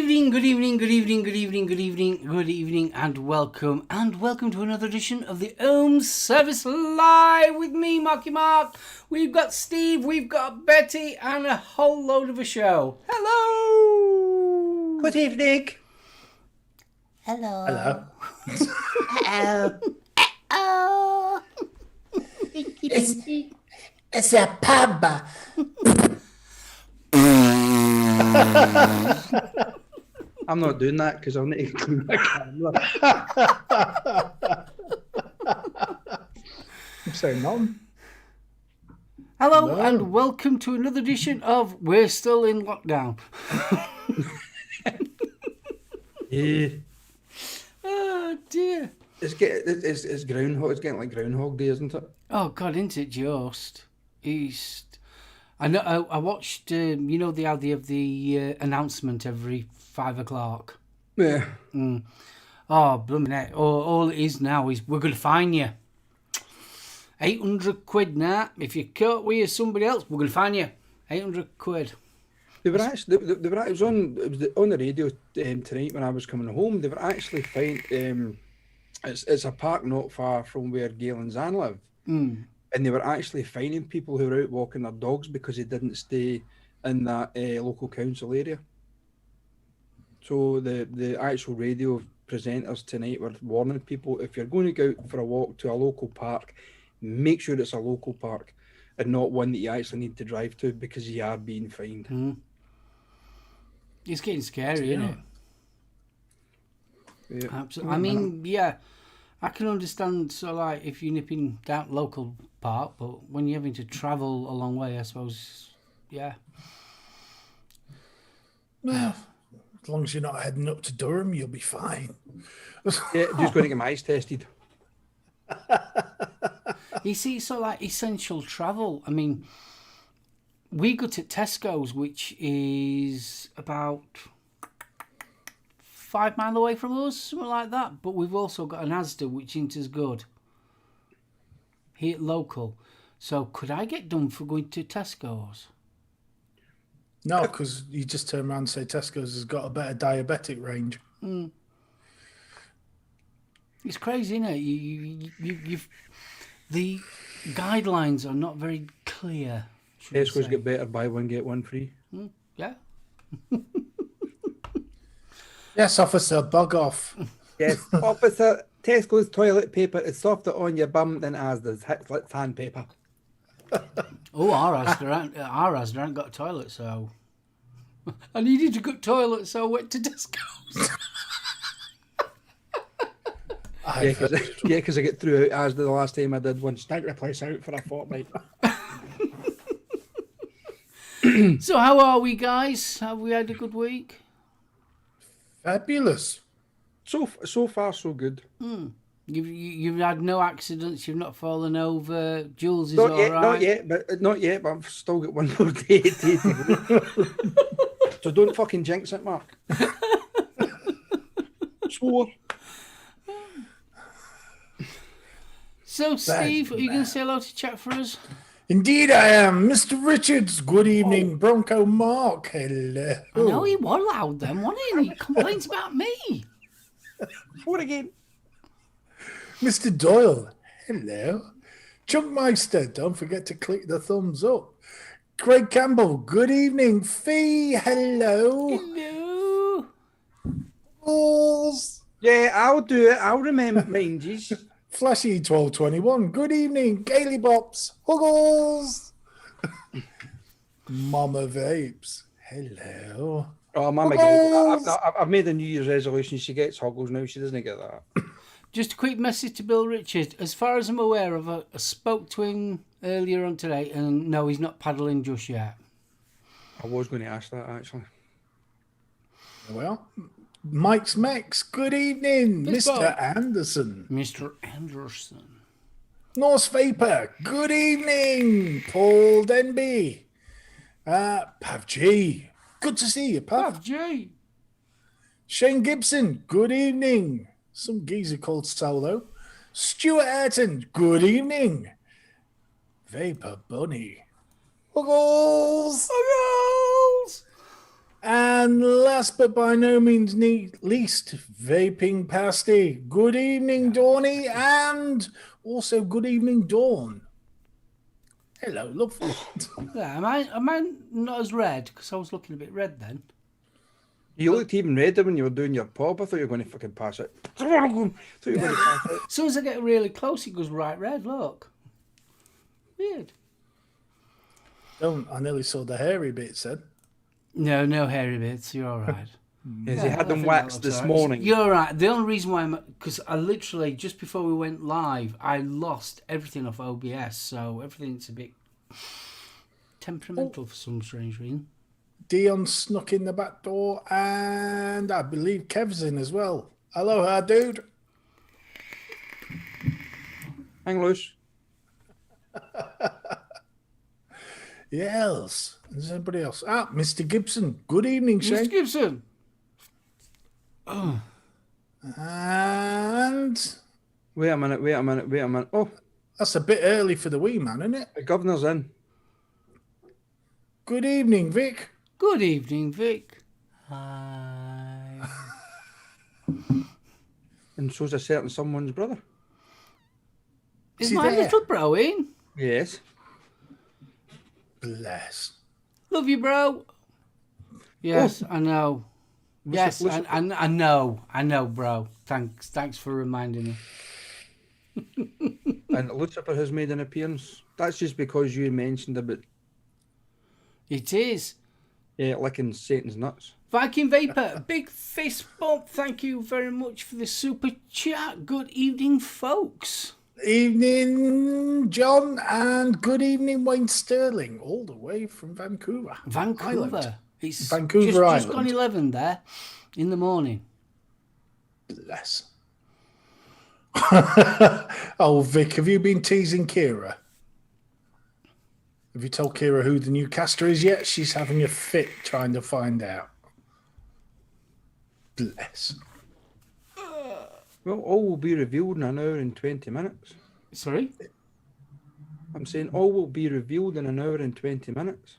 evening, good evening, good evening, good evening, good evening, good evening, and welcome to another edition of the Ohm Service Live with me, Marky Mark. We've got Steve, we've got Betty, and a whole load of a show. Hello! Good evening. Hello. Hello. Hello. Oh. It's a pub. I'm not doing that because I'll need to clean my camera. I'm saying none. Hello and welcome to another edition of We're Still in Lockdown. Yeah. Oh dear. It's groundhog. It's getting like Groundhog Day, isn't it? Oh God, isn't it just? I know. I watched. You know the idea of the announcement every 5 o'clock. Yeah. Oh, blooming heck. All it is now is we're going to fine you. 800 quid now. If you're caught with somebody else, we're going to fine you. 800 quid. They were actually. It was on the radio tonight when I was coming home. They were actually fine. It's a park not far from where Gail and Zan live. And they were actually fining people who were out walking their dogs because they didn't stay in that local council area. So the actual radio presenters tonight were warning people, if you're going to go out for a walk to a local park, make sure it's a local park and not one that you actually need to drive to because you are being fined. It's getting scary, isn't it? Yeah. Absolutely. I mean, yeah, I can understand, so like, if you're nipping down local park, but when you're having to travel a long way, I suppose, yeah. Well, as long as you're not heading up to Durham, you'll be fine. Yeah, just going to get my eyes tested. You see, so like essential travel, I mean, we go to Tesco's, which is about 5 miles away from us, something like that. But we've also got an Asda, which isn't as good here local. So could I get done for going to Tesco's? No, because you just turn around and say Tesco's has got a better diabetic range. It's crazy, isn't it? You've the guidelines are not very clear. Tesco's get better, buy one, get one free. Yeah. Yes, officer, bug off. Yes, officer, Tesco's toilet paper is softer on your bum than Asda's. It's like sandpaper. Oh, our Asda ain't got a toilet, so I needed a good toilet, so I went to Tesco's. Yeah, because I get through out Asda the last time I did one. Stank replace out for a fortnight. So how are we, guys? Have we had a good week? Fabulous. So far, so good. You've had no accidents. You've not fallen over. Jules is all right. Not yet. But I've still got one more day to go. So don't fucking jinx it, Mark. Swore. So, Steve, are you going to say hello to chat for us? Indeed, I am. Mr. Richards, good evening. Bronco Mark, hello. I know he was loud then, wasn't he? He complains about me. What again? Mr. Doyle, hello. Chunkmeister, don't forget to click the thumbs up. Craig Campbell, good evening. Fee, hello. Hello. Balls. Yeah, I'll do it. I'll remind you. Flashy 1221, good evening. Gaily Bops, Huggles. Mama Vapes, hello. Oh, Mama, I've made a New Year's resolution. She gets Huggles now. She doesn't get that. Just a quick message to Bill Richard. As far as I'm aware of, I spoke to him earlier on today, and no, he's not paddling just yet. I was going to ask that, actually. Well, Mike's Mex, good evening. Mr. Anderson. Mr. Anderson. Norse Vapor, good evening. Paul Denby. Pav G, good to see you, Pav. Pav G. Shane Gibson, good evening. Some geezer called Solo. Stuart Ayrton, good evening. Vapor Bunny. Huggles. Huggles. And And last but by no means least, Vaping Pasty. Good evening, Dawny, and also good evening, Dawn. Hello, lovely. Yeah, am I not as red? Because I was looking a bit red then. You looked even redder when you were doing your pop. I thought you were going to fucking pass it. I thought you were going to pass it. As soon as I get really close, it goes right red. Look. Weird. Don't. I nearly saw the hairy bits then. No hairy bits. You're all right. Yes, he had I them think waxed that looks this all right. morning. You're right. The only reason why because I literally, just before we went live, I lost everything off OBS, so everything's a bit temperamental for some strange reason. Dion snuck in the back door, and I believe Kev's in as well. Aloha, dude. Hang loose. Yes. Is anybody else? Ah, Mr. Gibson. Good evening, Shane. Mr. Gibson. Oh. And Wait a minute. Oh, that's a bit early for the wee man, isn't it? the governor's in. Good evening, Vic. Good evening, Vic. Hi. And so's a certain someone's brother. Is he my there? little bro in? Yes. Bless. Love you, bro. Yes, I know. Yes, Listen. I know, bro. Thanks for reminding me. And Lucifer has made an appearance. That's just because you mentioned about It is. licking Satan's nuts. Viking Vapor, big fist bump. Thank you very much for the super chat. Good evening, folks. Evening, John, and good evening, Wayne Sterling, all the way from Vancouver. Vancouver. Island. It's Vancouver just Island. gone 11 there in the morning. Bless. Oh, Vic, have you been teasing Kira? Have you told Kira who the new caster is yet? She's having a fit trying to find out. Bless. Well, all will be revealed in an hour and 20 minutes. Sorry? I'm saying all will be revealed in an hour and 20 minutes.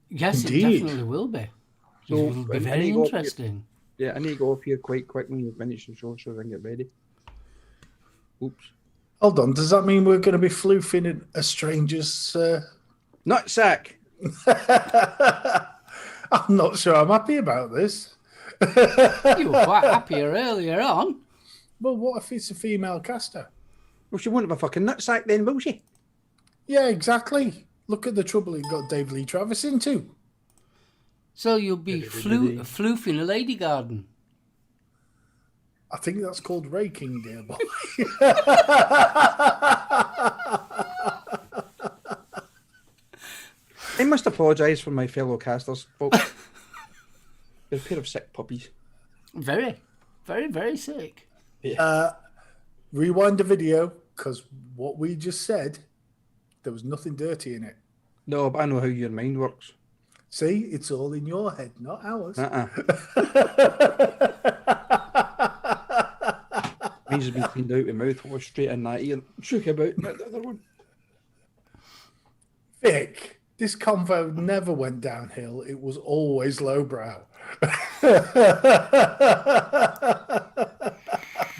Yes, Indeed. it definitely will be. So, It will be I very need to go up interesting. Yeah, I need to go off here quite quick when you finish the show so I can get ready. Oops. Hold on, does that mean we're going to be floofing in a stranger's... Nutsack! I'm not sure I'm happy about this. You were quite happier earlier on. Well, what if it's a female caster? Well, she won't have a fucking nutsack then, will she? Yeah, exactly. Look at the trouble it got Dave Lee Travis into. So you'll be floofing a lady garden. I think that's called raking, dear boy. I must apologise for my fellow casters, folks. They're a pair of sick puppies. Very, very, very sick. Rewind the video, because what we just said, there was nothing dirty in it. No, but I know how your mind works. See, it's all in your head, not ours. Mine's been cleaned out with mouthwash straight in that ear. Shook about the other one. Vic, this convo never went downhill. It was always lowbrow.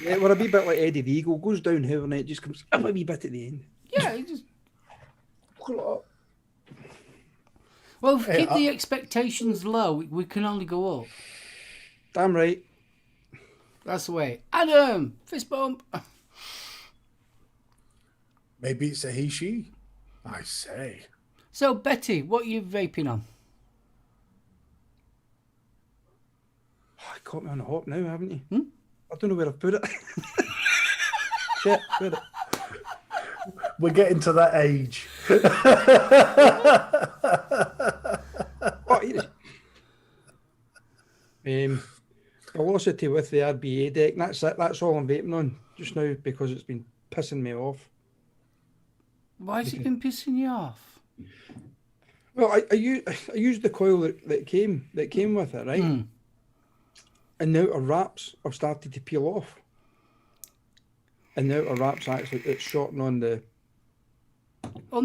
Yeah, we're a wee bit like Eddie the Eagle. Goes downhill and it just comes up a wee bit at the end. Yeah, you just... Pull it up. Well, if we keep the expectations low, we can only go up. Damn right. That's the way. Adam, fist bump. Maybe it's a he-she. I say. So, Betty, what are you vaping on? Oh, you caught me on the hop now, haven't you? I don't know where I've put it. Shit, where it? We're getting to that age. Oh, here it is. Velocity with the RBA deck. That's it. That's all I'm vaping on just now because it's been pissing me off. Why has it been pissing you off? Well, I used the coil that came with it, right? And the outer wraps have started to peel off. And the outer wraps actually it's shorting on the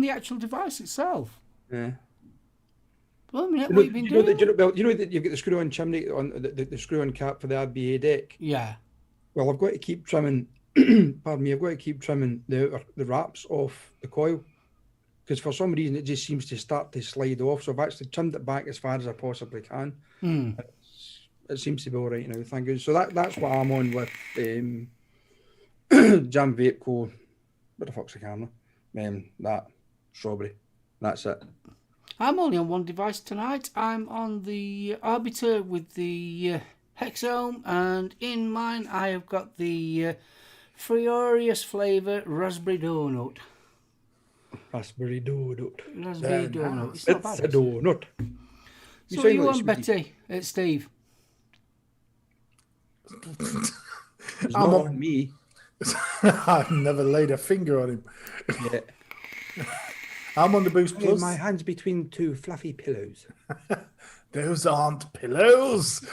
actual device itself. yeah. Well, I mean, what you've been doing? You know that you've got the screw-on chimney on the screw-on cap for the RBA deck. Yeah. Well, I've got to keep trimming. Pardon me. I've got to keep trimming the wraps off the coil because for some reason it just seems to start to slide off. So I've actually trimmed it back as far as I possibly can. It seems to be all right now. Thank you. So that's what I'm on with Jam Vape Co. What the fuck's the camera? That strawberry. That's it. I'm only on one device tonight. I'm on the Arbiter with the Ohm, and in mine I have got the Furious flavour Raspberry Donut. Raspberry donut. Raspberry Donut. It's not bad. A donut. So what you want, Betty? It's Steve. It's not on me. I've never laid a finger on him. Yeah. I'm on the Boost Plus. My hands between two fluffy pillows. Those aren't pillows.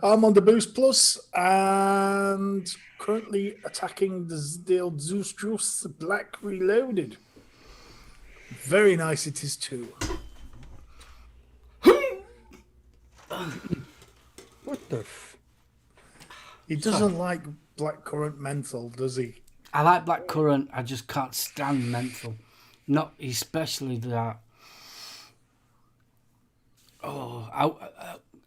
I'm on the Boost Plus and currently attacking the old Zeus Juice Black Reloaded. Very nice it is too. What the He doesn't like blackcurrant menthol, does he? I like blackcurrant. I just can't stand menthol. Not especially that. Oh,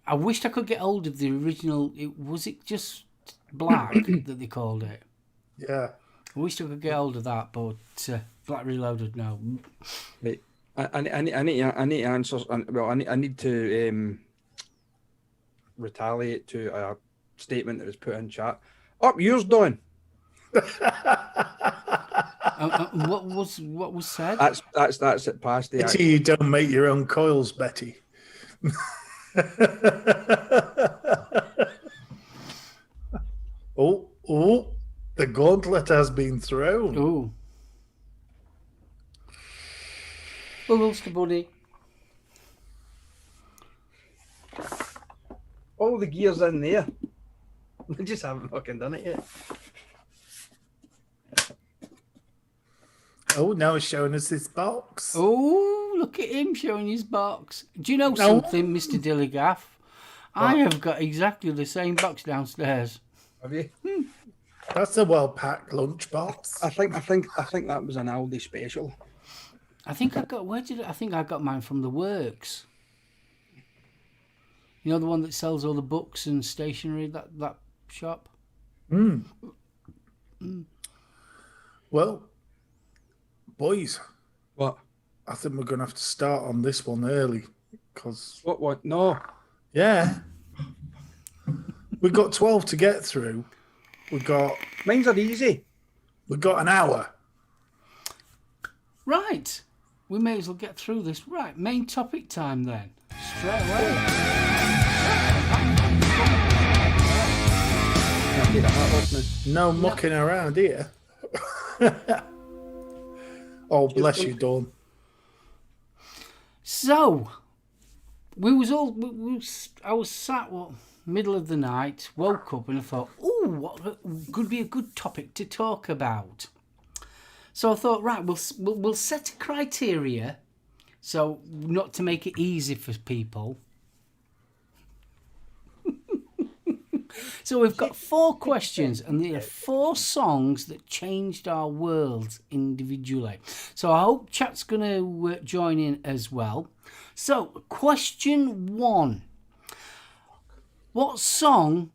I wished I could get hold of the original. Was it just black that they called it? Yeah. I wished I could get hold of that, but Black Reloaded, no. Right. I need to answer. Well, I need to retaliate to a statement that was put in chat. Up yours, Don. What was said? That's it. Past the. Pity you don't make your own coils, Betty. Oh! The gauntlet has been thrown. Oh. Ulster Buddy. All the gears in there. I just haven't fucking done it yet. Oh, now it's showing us this box. Oh, look at him showing his box. Do you know something, Mr. Dilligaff? I have got exactly the same box downstairs. Have you? That's a well-packed lunchbox. I think that was an Aldi special. I think I got mine from the Works. You know, the one that sells all the books and stationery, that shop? Well, boys. What? I think we're going to have to start on this one early. Cause, What? No. Yeah. We've got 12 to get through. Mine's are easy. We've got an hour. Right. We may as well get through this. Right. Main topic time then. Straight away. No mucking around here. Oh, bless you, Dawn. So, I was sat middle of the night, woke up and I thought, what could be a good topic to talk about. So I thought, right, we'll set a criteria, so not to make it easy for people. So we've got 4 questions, and there are 4 songs that changed our worlds individually. So I hope chat's going to join in as well. So, question 1. What song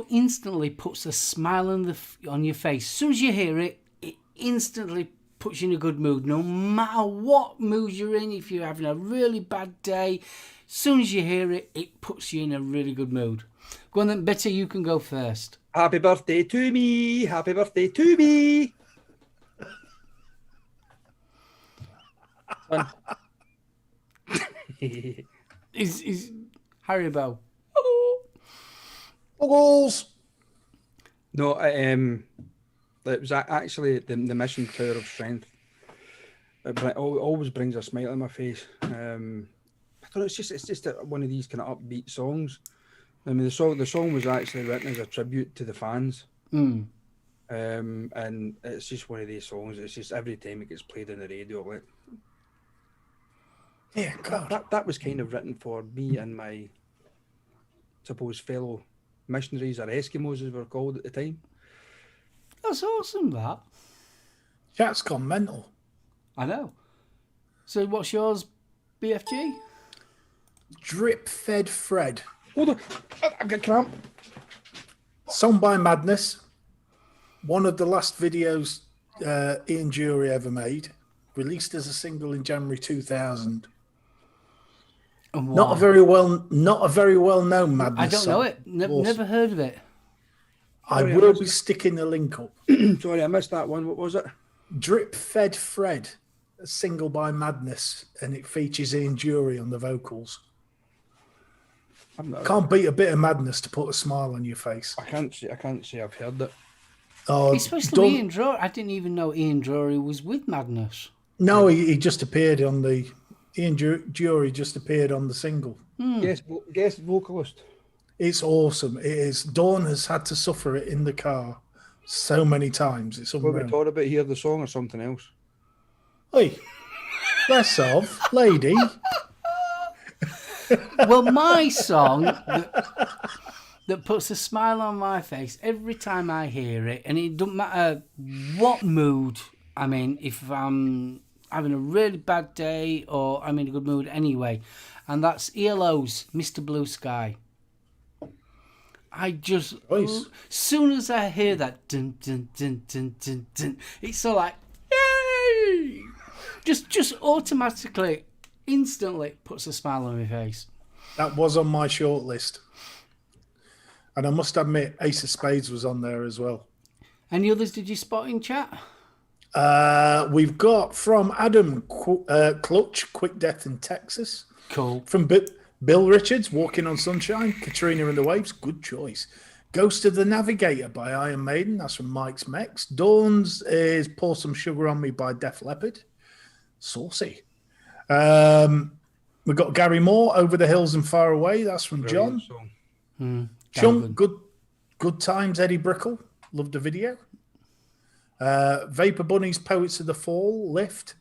instantly puts a smile on your face? As soon as you hear it, it instantly puts you in a good mood. No matter what mood you're in, if you're having a really bad day, as soon as you hear it, it puts you in a really good mood. Go on then, Betty, you can go first. Happy birthday to me. Happy birthday to me. Is Haribo. Goals. No, it was actually the Mission Tower of Strength. It always brings a smile on my face. I don't know. It's just one of these kind of upbeat songs. I mean, the song was actually written as a tribute to the fans. And it's just one of these songs. It's just every time it gets played on the radio, like, Yeah, God. That was kind of written for me and my, suppose, fellow missionaries or Eskimos, as we were called at the time. That's awesome, that. Chat's gone mental. I know. So what's yours, BFG? Drip Fed Fred. Hold on, I've got cramp. Song by Madness. One of the last videos Ian Jury ever made. Released as a single in January 2000. And why? Not a very well known Madness I don't know song. it. Never heard of it. I will be sticking the link up. Sorry, I missed that one. What was it? Drip Fed Fred, a single by Madness, and it features Ian Jury on the vocals. Can't beat a bit of madness to put a smile on your face. I can't say I've heard it. It's supposed to be Ian Drury. I didn't even know Ian Drury was with Madness. No, he just appeared on the Ian Jury just appeared on the single. Guest vocalist. It's awesome. It is. Dawn has had to suffer it in the car so many times. It's What we unreal. talking about here, the song or something else? Oi, less of, lady. Well, my song that puts a smile on my face every time I hear it, and it doesn't matter what mood I'm in, if I'm having a really bad day or I'm in a good mood anyway, and that's ELO's Mr. Blue Sky. I just, soon as I hear that, dun, dun, dun, dun, dun, dun, it's so like, yay! Just automatically, instantly puts a smile on my face. That was on my short list. And I must admit, Ace of Spades was on there as well. Any others did you spot in chat? We've got from Adam Clutch, Quick Death in Texas. Cool. From Bill Richards, Walking on Sunshine, Katrina and the Waves, good choice. Ghost of the Navigator by Iron Maiden, that's from Mike's Mex. Dawn's is Pour Some Sugar on Me by Def Leppard. Saucy. We've got Gary Moore, Over the Hills and Far Away, that's from John. Chunk, good Times, Eddie Brickle, loved the video. Vapor Bunnies, Poets of the Fall, Lift.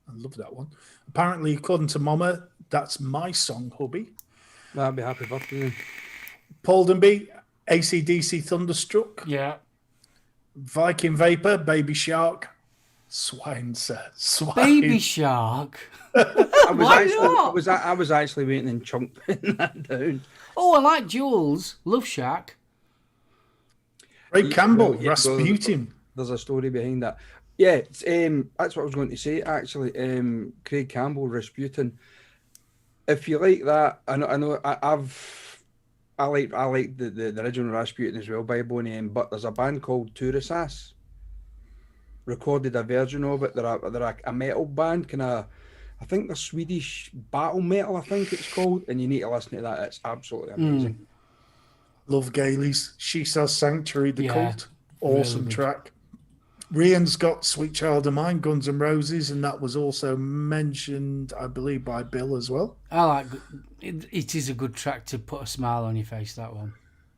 I love that one. Apparently, according to Mama, that's my song, hubby. That'd be happy birthday. Paul Denby, AC/DC Thunderstruck. Yeah. Viking Vapor, Baby Shark. Swine, sir. Swine. Baby Shark. I was actually waiting in Chunk putting that down. Oh, I like Jules. Love Shack. Ray Campbell, Yeah, Rasputin. There's a story behind that. Yeah, that's what I was going to say, actually. Craig Campbell, Rasputin. If you like that, I like the original Rasputin as well by Boney M, but there's a band called Tourasas recorded a version of it. They're a metal band, I think they're Swedish battle metal, I think it's called, and you need to listen to that. It's absolutely amazing. Love Gailey's She Sells Sanctuary, The Cult. Awesome really track. Rian's got Sweet Child of Mine, Guns N' Roses, and that was also mentioned, I believe, by Bill as well. I like it is a good track to put a smile on your face, that one.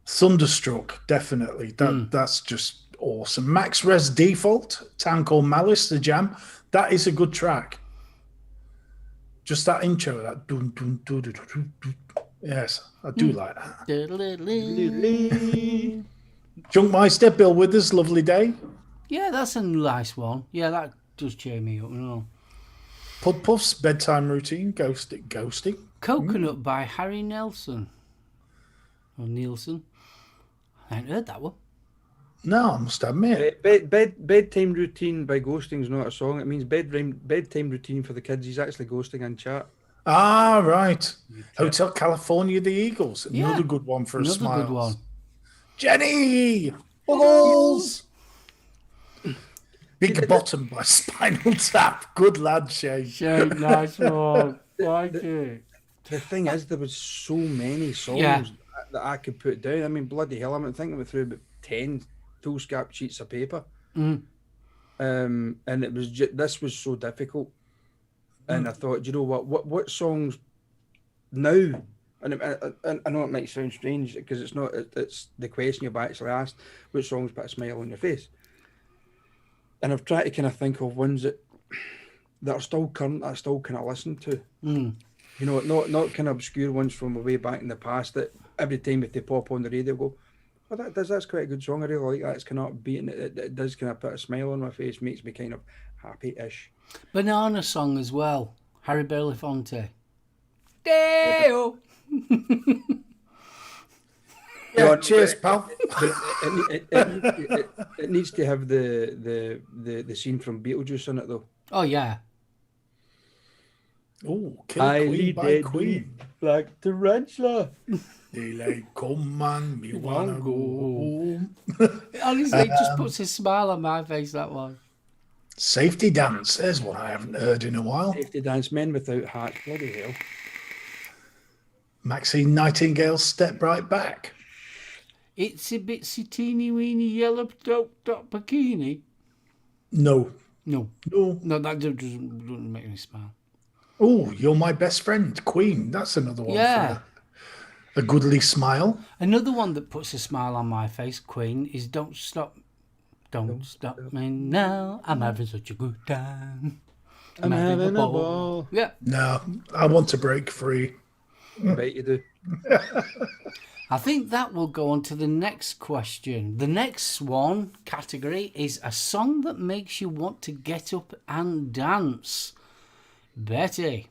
Thunderstruck, definitely. That's just awesome. Max Res Default, Town Called Malice, The Jam. That is a good track. Just that intro, that dun, dun, dun, dun, dun, dun. Yes, I do like that. Junkmeister, Bill Withers, Lovely Day. Yeah, that's a nice one. Yeah, that does cheer me up. Pud Puffs, Bedtime Routine, Ghosting. Coconut by Harry Nelson. Or Nielsen. I ain't heard that one. No, I must admit. Bedtime Routine by Ghosting is not a song. It means bedtime routine for the kids. He's actually ghosting in chat. Ah, right. Hotel California, The Eagles. Another good one for a smile. Another good one. Jenny! Bubbles! Big Bottom by Spinal Tap. Good lad, Shane. Shane, nice one. Like it. The thing is, there was so many songs that I could put down. I mean, bloody hell, I'm thinking we through about 10 foolscap sheets of paper. And it was this was so difficult. And I thought, you know what songs now? And I know it might sound strange because it's not. It's the question you've actually asked. Which songs put a smile on your face? And I've tried to kind of think of ones that that are still current, I still kind of listen to. You know, not kind of obscure ones from way back in the past that every time if they pop on the radio, go, oh, that's quite a good song. I really like that. It's kind of upbeat and it does kind of put a smile on my face, makes me kind of happy-ish. Banana Song as well. Harry Belafonte. Deo. Yeah, cheers, pal. It needs to have the scene from Beetlejuice in it though. Oh yeah. Oh, Kill Queen by Queen. Black tarantula. Daylight come on, me wanna go home. Honestly, it just puts a smile on my face, that one. Safety Dance is what I haven't heard in a while. Safety Dance, Men Without Hats, bloody hell. Maxine Nightingale, Step Right Back. Itsy bitsy teeny weeny yellow dot bikini. No, That doesn't make me smile. Oh, You're My Best Friend, Queen. That's another one. Yeah. For a goodly smile. Another one that puts a smile on my face, Queen, is Don't Stop Me Now. I'm having such a good time. I'm having a ball. Yeah. No, I want to break free. I bet you do. I think that will go on to the next question. The next one category is a song that makes you want to get up and dance. Betty.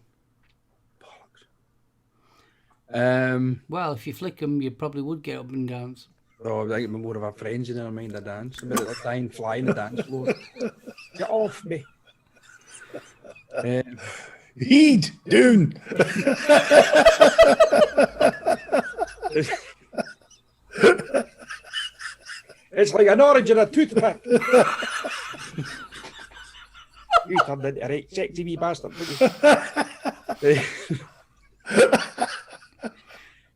Well, if you flick them, you probably would get up and dance. Oh, I think more of our friends in our mind to dance. I'm about to dying fly in the dance floor. Get off me. Heed, Dune. It's like an orange in a toothpick. You turned into a right sexy wee bastard.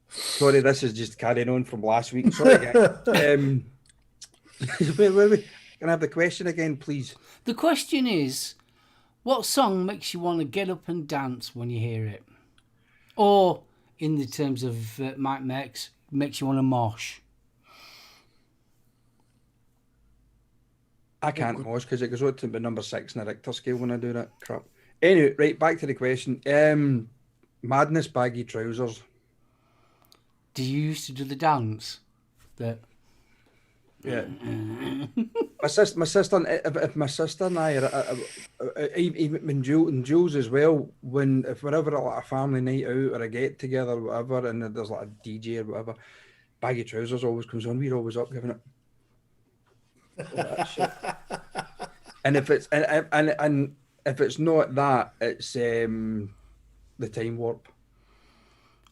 Sorry, this is just carrying on from last week. Sorry, guys. Can I have the question again, please? The question is, what song makes you want to get up and dance when you hear it? Or, in the terms of Mike Mex, makes you want to mosh? I can't mosh because it goes out to the number 6 in the Richter scale when I do that crap. Anyway, right, back to the question. Madness, Baggy Trousers. Do you used to do the dance? Yeah. my sister, if my sister and I are, even when Jules as well, if we're ever at like a family night out or a get together or whatever, and there's like a DJ or whatever, Baggy Trousers always comes on. We're always up giving it. All that shit. And if it's and if it's not that, it's the Time Warp.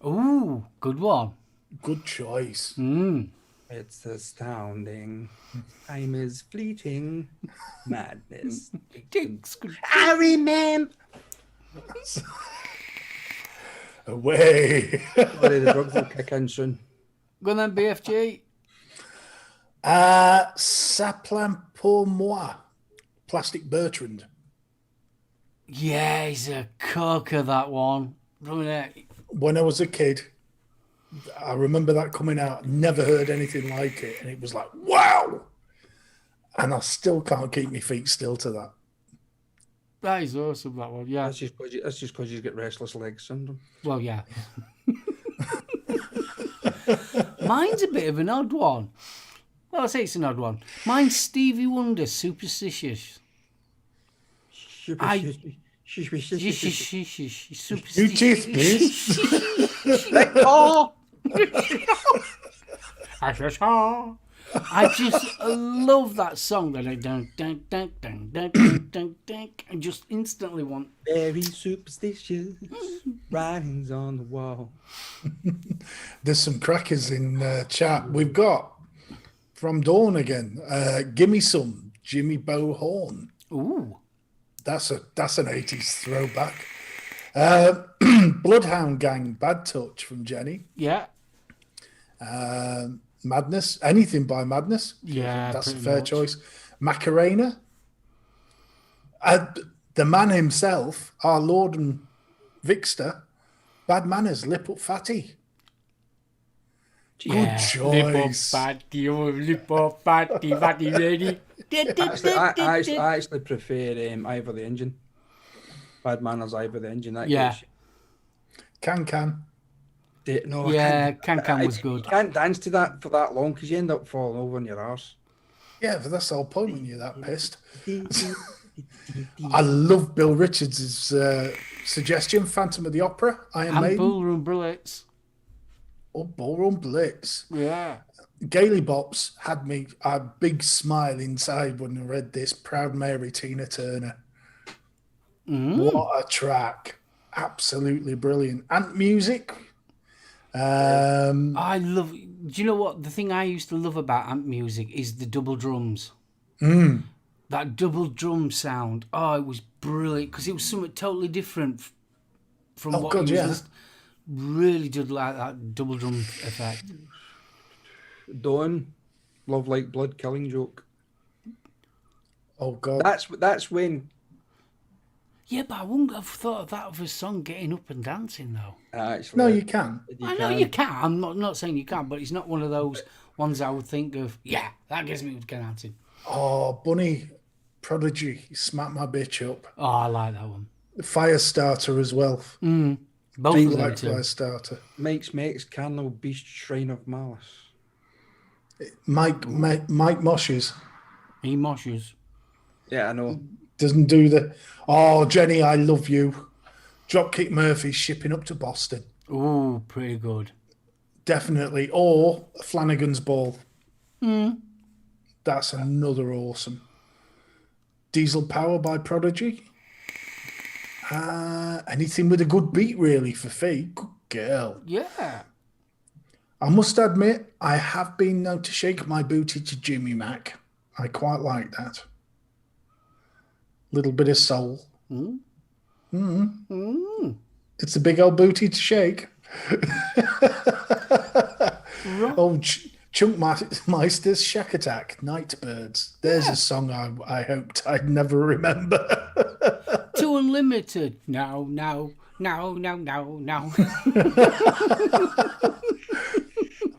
Ooh, good one. Good choice. It's astounding. Time is fleeting. Madness. I remember. Away. Sorry, the drugs will kick in soon. Go on then, BFG. Saplan pour moi. Plastic Bertrand. Yeah, he's a corker, that one. When I was a kid, I remember that coming out. Never heard anything like it. And it was like, wow. And I still can't keep my feet still to that. That is awesome, that one, yeah. That's just because you get restless legs syndrome. Well, yeah. Mine's a bit of an odd one. Well, I say it's an odd one. Mine's Stevie Wonder, Superstitious. New teeth, please. I just love that song. I just instantly want. Very superstitious writings on the wall. There's some crackers in chat. We've got from Dawn again. Gimme Some, Jimmy Bo Horn. Ooh. That's an 80s throwback. Bloodhound Gang, Bad Touch from Jenny. Yeah. Madness, anything by Madness. Yeah, that's a fair choice. Macarena. The man himself, our Lord and Vixter, Bad Manners, Lip Up Fatty. Yeah. Good choice. Lip up fatty, fatty ready. I actually prefer Ivor the Engine. Bad Manners Eye by the Engine. That Yeah. gets Can. no, Yeah, I can't. Can was good. You can't dance to that for that long because you end up falling over on your arse. Yeah, but that's the whole point when you're that pissed. I love Bill Richards' suggestion, Phantom of the Opera, Iron And Maiden, Ballroom Blitz. or Ballroom Blitz. Yeah. Gaily Bops had me a big smile inside when I read this. Proud Mary, Tina Turner. What a track. Absolutely brilliant. And music. I love. Do you know what the thing I used to love about amp music is the double drums. That double drum sound. Oh, it was brilliant because it was something totally different from what God, you yeah. was really did like that double drum effect. Dawn, Love Like Blood, Killing Joke. Oh, God. That's when. Yeah, but I wouldn't have thought of that of a song getting up and dancing though. Actually, No, you can. I know you can. I'm not saying you can't, but it's not one of those ones I would think of. Yeah, that gets me dancing. Oh, Bunny Prodigy, Smack My Bitch Up. Oh, I like that one. Firestarter as well. Both I of them like too. Firestarter. Mike's Mates, Carnal Beast, Shrine of Malice. Mike Moshes He moshes. Yeah, I know. doesn't do the. Oh, Jenny, I love you. Dropkick Murphys shipping up to Boston. Oh, pretty good. Definitely. Or Flanagan's Ball. That's another awesome. Diesel Power by Prodigy. Anything with a good beat, really, for Fee. Good girl. Yeah. I must admit, I have been known to shake my booty to Jimmy Mac. I quite like that. Little bit of soul. It's a big old booty to shake. Oh, Chunk Meister's Shack Attack, Nightbirds. There's a song I hoped I'd never remember. Too Unlimited. No.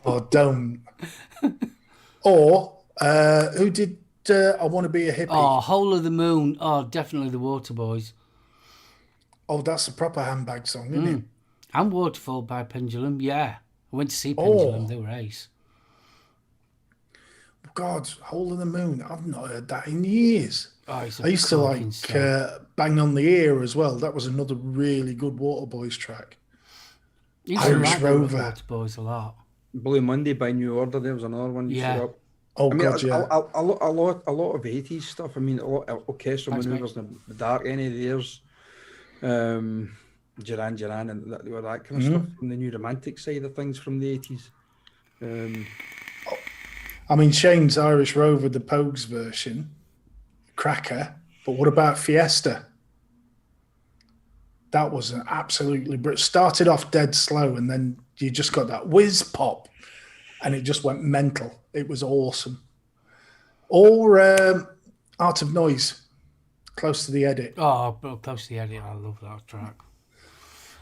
Oh, don't. Or, who did I Want to Be a Hippie? Oh, Whole of the Moon. Oh, definitely the Waterboys. Oh, that's a proper handbag song, isn't it? And Waterfall by Pendulum. Yeah. I went to see Pendulum. They were ace. God, Hole in the Moon. I've not heard that in years. Oh, it's a I used to cracking like song. Bang on the Ear as well. That was another really good Waterboys track. Irish Rover. Waterboys a lot. Blue Monday by New Order. There was another one you Yeah. set up. Oh, I mean, God, yeah. a lot of 80s stuff. I mean, a lot of orchestral Thanks, maneuvers in the dark. Any of theirs, Duran, and that kind of stuff from the new romantic side of things from the 80s. I mean, Shane's Irish Rover, the Pogues version, cracker. But what about Fiesta? That was an absolutely started off dead slow, and then you just got that whiz pop, and it just went mental. It was awesome. Or Art of Noise, Close to the Edit. Oh, but Close to the Edit. I love that track.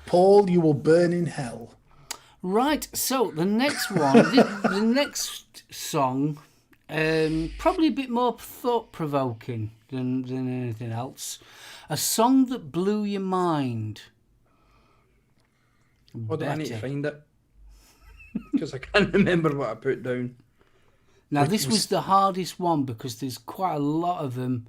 Paul, You Will Burn in Hell. Right, so the next one, the next song, probably a bit more thought-provoking than anything else. A song that blew your mind. Hold on, I need to find it. Because I can't remember what I put down. Now, this was the hardest one because there's quite a lot of them,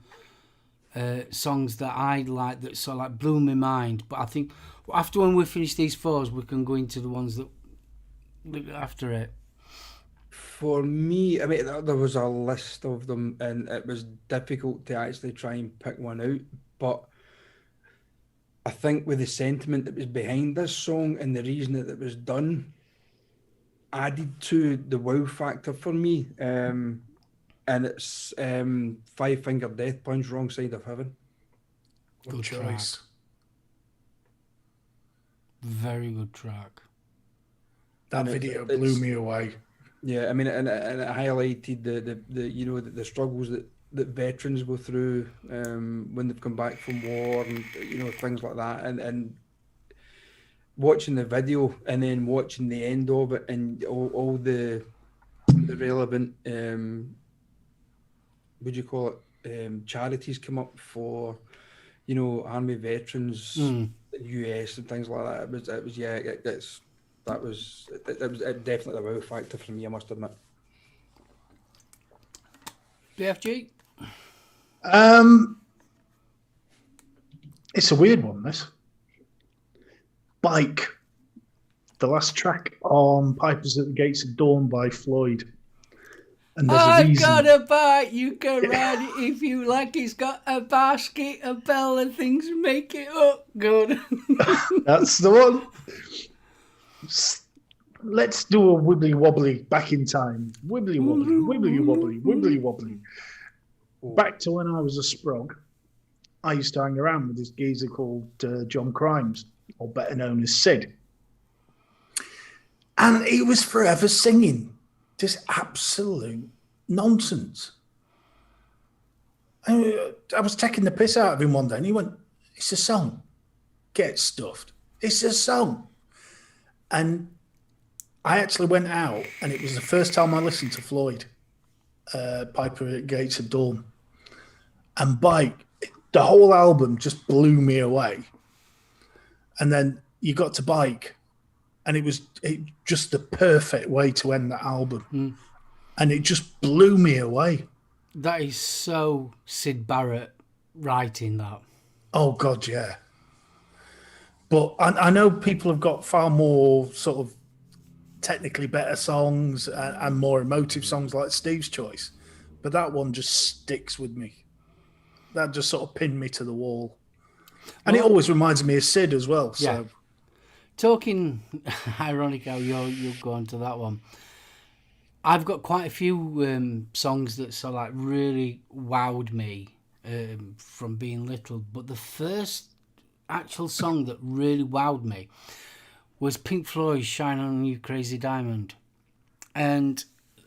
songs that I like that sort of like blew my mind. But I think after when we finish these fours, we can go into the ones that after it. For me, I mean, there was a list of them, and it was difficult to actually try and pick one out. But I think with the sentiment that was behind this song and the reason that it was done, added to the wow factor for me. And it's Five Finger Death Punch, Wrong Side of Heaven. Good choice. Very good track. That video blew me away. Yeah, I mean, and it highlighted the struggles that veterans go through when they've come back from war, and things like that, and watching the video and then watching the end of it and all the relevant charities come up for you know, army veterans, the US and things like that. It was yeah, that was definitely a wow factor for me, I must admit. BFG? It's a weird one, this. Bike. The last track on Pipers at the Gates of Dawn by Floyd. And there's a reason. I've got a bike, you can ride it if you like. It's got a basket, a bell, and things make it up good. That's the one. Let's do a wibbly wobbly back in time. Wibbly wobbly, wibbly wobbly, wibbly wobbly. Back to when I was a sprog, I used to hang around with this geezer called John Crimes, or better known as Sid. And he was forever singing just absolute nonsense. I was taking the piss out of him one day and he went, "It's a song. Get stuffed. It's a song." And I actually went out and it was the first time I listened to Floyd, Piper at Gates of Dawn. And Bike, the whole album just blew me away. And then you got to Bike and it was just the perfect way to end that album. And it just blew me away. That is so Syd Barrett writing that. Oh, God, yeah. But I know people have got far more sort of technically better songs and more emotive songs like Steve's Choice. But that one just sticks with me. That just sort of pinned me to the wall. And it always reminds me of Sid as well. So. Yeah. Talking, ironic how you'll go on to that one. I've got quite a few songs that sort of like really wowed me from being little. But the first actual song that really wowed me was Pink Floyd's Shine On You Crazy Diamond. And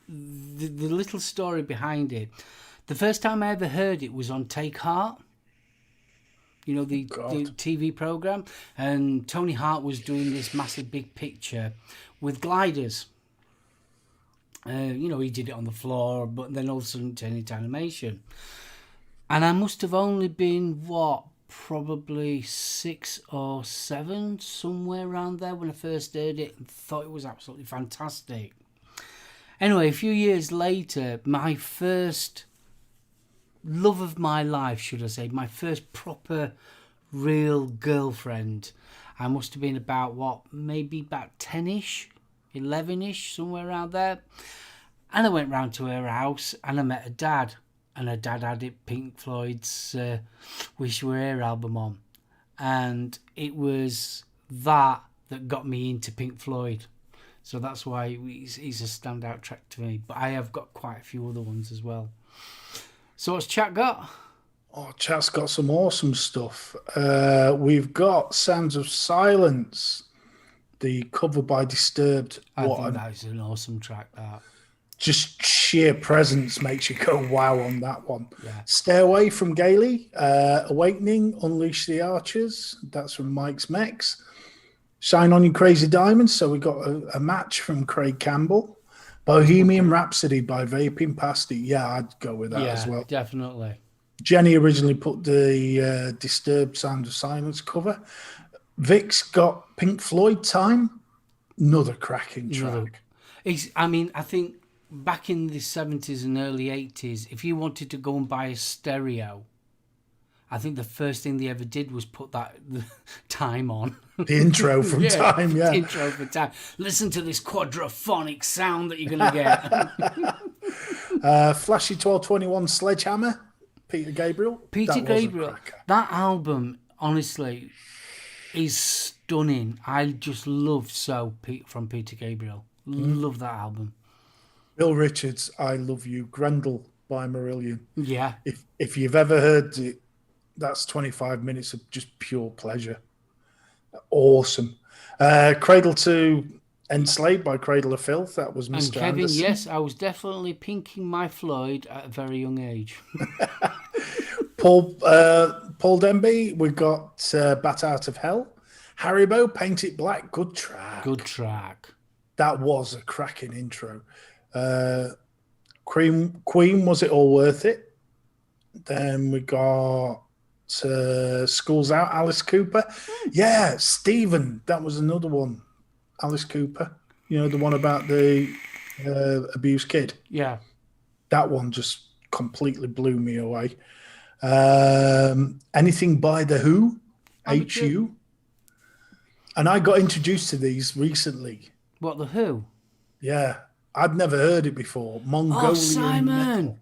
the little story behind it, the first time I ever heard it was on Take Heart. You know, the TV program, and Tony Hart was doing this massive big picture with gliders. You know, he did it on the floor, but then all of a sudden turned into animation. And I must have only been, probably 6 or 7, somewhere around there when I first heard it, and thought it was absolutely fantastic. Anyway, a few years later, my first love of my life, should I say, my first proper real girlfriend, I must have been about maybe about 10ish, 11ish, somewhere around there. And I went round to her house and I met her dad, and her dad had Pink Floyd's Wish You Were Here album on, and it was that got me into Pink Floyd. So that's why he's a standout track to me, but I have got quite a few other ones as well. So what's chat got? Oh, chat's got some awesome stuff. We've got Sounds of Silence, the cover by Disturbed. I think that is an awesome track, that. Just sheer presence makes you go wow on that one. Yeah. Stay Away from Gailey, Awakening, Unleash the Archers. That's from Mike's Mex. Shine On You Crazy Diamonds. So we got a match from Craig Campbell. Bohemian Rhapsody by Vaping Pasty. Yeah, I'd go with that as well. Definitely. Jenny originally put the Disturbed Sound of Silence cover. Vic's got Pink Floyd Time. Another cracking track. I think back in the 70s and early 80s, if you wanted to go and buy a stereo, I think the first thing they ever did was put that Time on. The intro from Time, yeah. The intro from Time. Listen to this quadraphonic sound that you're going to get. Flashy 1221 Sledgehammer, Peter Gabriel. That album, honestly, is stunning. I just love from Peter Gabriel. Love that album. Bill Richards, I Love You. Grendel by Marillion. Yeah. If you've ever heard it, that's 25 minutes of just pure pleasure. Awesome. Cradle to Enslaved by Cradle of Filth. That was Mr. And Kevin, Anderson. yes, I was definitely pinking my Floyd at a very young age. Paul Denby, we got Bat Out of Hell. Haribo, Paint It Black. Good track. Good track. That was a cracking intro. Queen, Was It All Worth It? Then we got School's Out, Alice Cooper. Yeah, Stephen, that was another one. Alice Cooper, you know, the one about the abused kid. Yeah. That one just completely blew me away. Anything by The Who, HU. And I got introduced to these recently. What, The Who? Yeah, I'd never heard it before. Mongolian Oh, Simon! metal.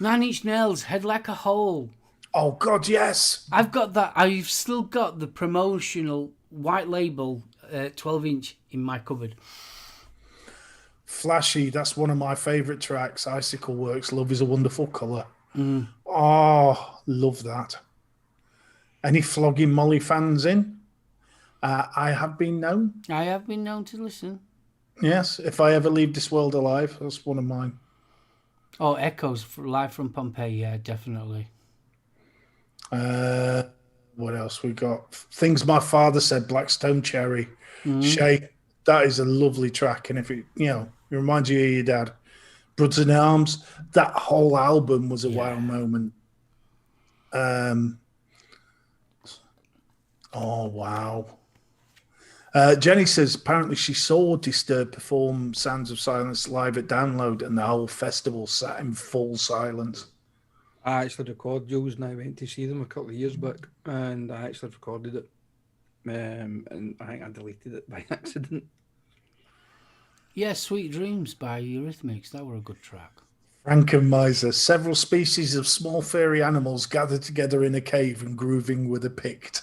9 Inch Nails, Head Like a Hole. Oh, God, yes. I've got that. I've still got the promotional white label 12-inch in my cupboard. Flashy, that's one of my favourite tracks. Icicle Works, Love is a Wonderful Colour. Oh, love that. Any Flogging Molly fans in? I have been known. I have been known to listen. Yes, if I ever leave this world alive, that's one of mine. Oh, Echoes, live from Pompeii, yeah, definitely. What else we got? Things My Father Said, Blackstone Cherry. Shay, that is a lovely track. And if it, you know, it reminds you of your dad. Brothers in Arms, that whole album was a wow moment. Oh, wow. Jenny says apparently she saw Disturbed perform Sounds of Silence live at Download and the whole festival sat in full silence. I actually recorded Jules and I went to see them a couple of years back and I actually recorded it. And I think I deleted it by accident. Yeah, Sweet Dreams by Eurythmics, that were a good track. Frankenmiser, several species of small furry animals gathered together in a cave and grooving with a Pict.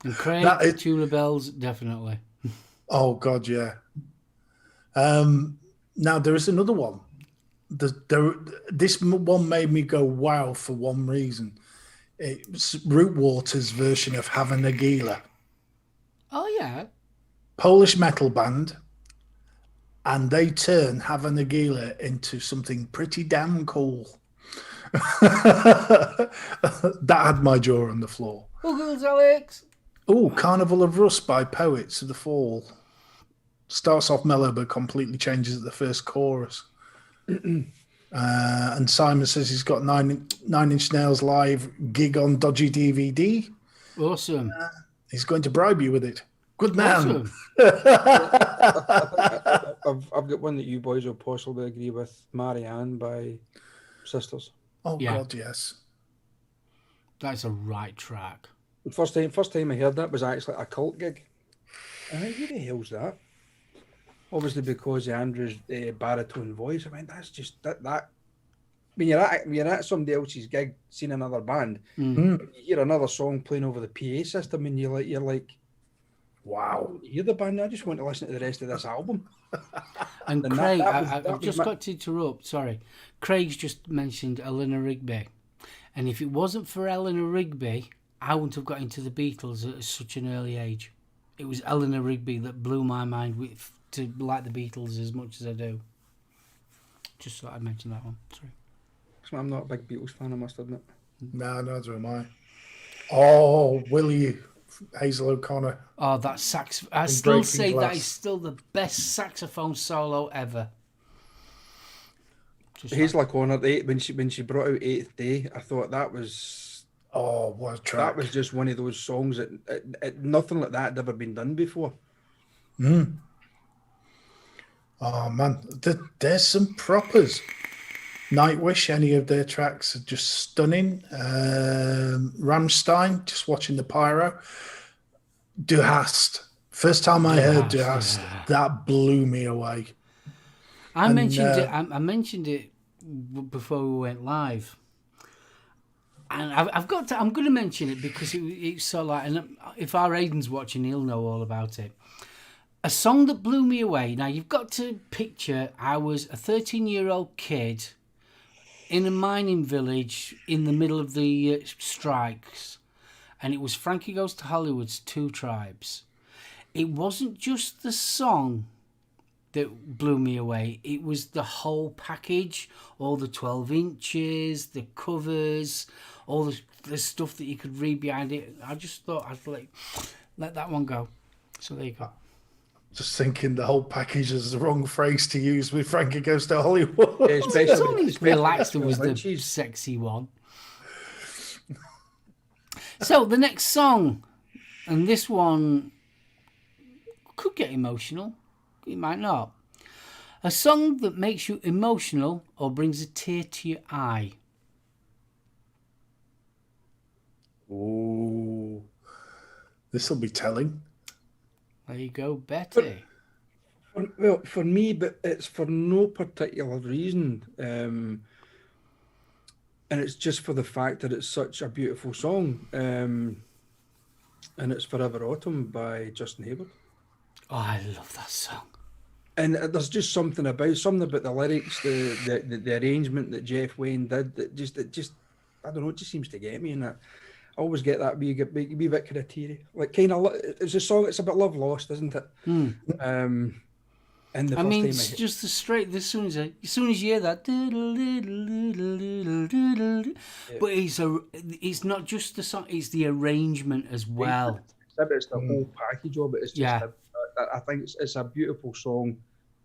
And Craig, Tubular Bells, definitely. Oh, God, yeah. Now, there is another one. This one made me go wow for one reason. It's Rootwater's version of Have a Nagila. Oh, yeah. Polish metal band. And they turn Have a Nagila into something pretty damn cool. That had my jaw on the floor. Buggles, Alex. Oh, Carnival of Rust by Poets of the Fall. Starts off mellow but completely changes at the first chorus. And Simon says he's got Nine Inch Nails live gig on Dodgy DVD. Awesome. He's going to bribe you with it. Good man. Awesome. I've got one that you boys will possibly agree with. Marianne by Sisters. Oh, yeah. God, yes. That's a right track. The first time I heard that was actually a cult gig. I think, who the hell's that? Obviously because of Andrew's baritone voice. I mean, that's just that. When you're at somebody else's gig, seeing another band, you hear another song playing over the PA system, and you're like, wow, you hear the band. I just want to listen to the rest of this album. And Craig, I've just got to interrupt. Sorry, Craig's just mentioned Eleanor Rigby, and if it wasn't for Eleanor Rigby, I wouldn't have got into the Beatles at such an early age. It was Eleanor Rigby that blew my mind to like the Beatles as much as I do. Just thought I'd mention that one. Sorry. I'm not a big Beatles fan, I must admit. No, neither am I. Oh, will you? Hazel O'Connor. Oh, that sax! I still say that is still the best saxophone solo ever. Hazel O'Connor, when she brought out Eighth Day, I thought that was what a track. That was just one of those songs that nothing like that had ever been done before. Oh man, there's some propers. Nightwish, any of their tracks are just stunning. Rammstein, just watching the pyro. Du Hast. First time I heard Du Hast, that blew me away. I mentioned it before we went live. And I'm going to mention it because it's so like, and if our Aiden's watching, he'll know all about it. A song that blew me away. Now, you've got to picture I was a 13-year-old kid in a mining village in the middle of the strikes, and it was Frankie Goes to Hollywood's Two Tribes. It wasn't just the song that blew me away. It was the whole package, all the 12 inches, the covers, all the stuff that you could read behind it. I just thought I'd let that one go. So there you go. Just thinking the whole package is the wrong phrase to use with Frankie Goes to Hollywood. Yeah, It's only Relaxed was the sexy one. So the next song, and this one could get emotional. It might not. A song that makes you emotional or brings a tear to your eye. Oh, this will be telling. There you go, Betty. Well, for me, but it's for no particular reason. And it's just for the fact that it's such a beautiful song. And it's Forever Autumn by Justin Hayward. Oh, I love that song. And there's just something about the lyrics, the arrangement that Jeff Wayne did that just I don't know, it just seems to get me. And I always get that wee bit kind of teary. Like kind of, it's a song. It's about love lost, isn't it? And the I first mean, time it's just the straight. As soon as you hear that, but it's not just the song; it's the arrangement as well. It's the whole package of it. It's just I think it's a beautiful song,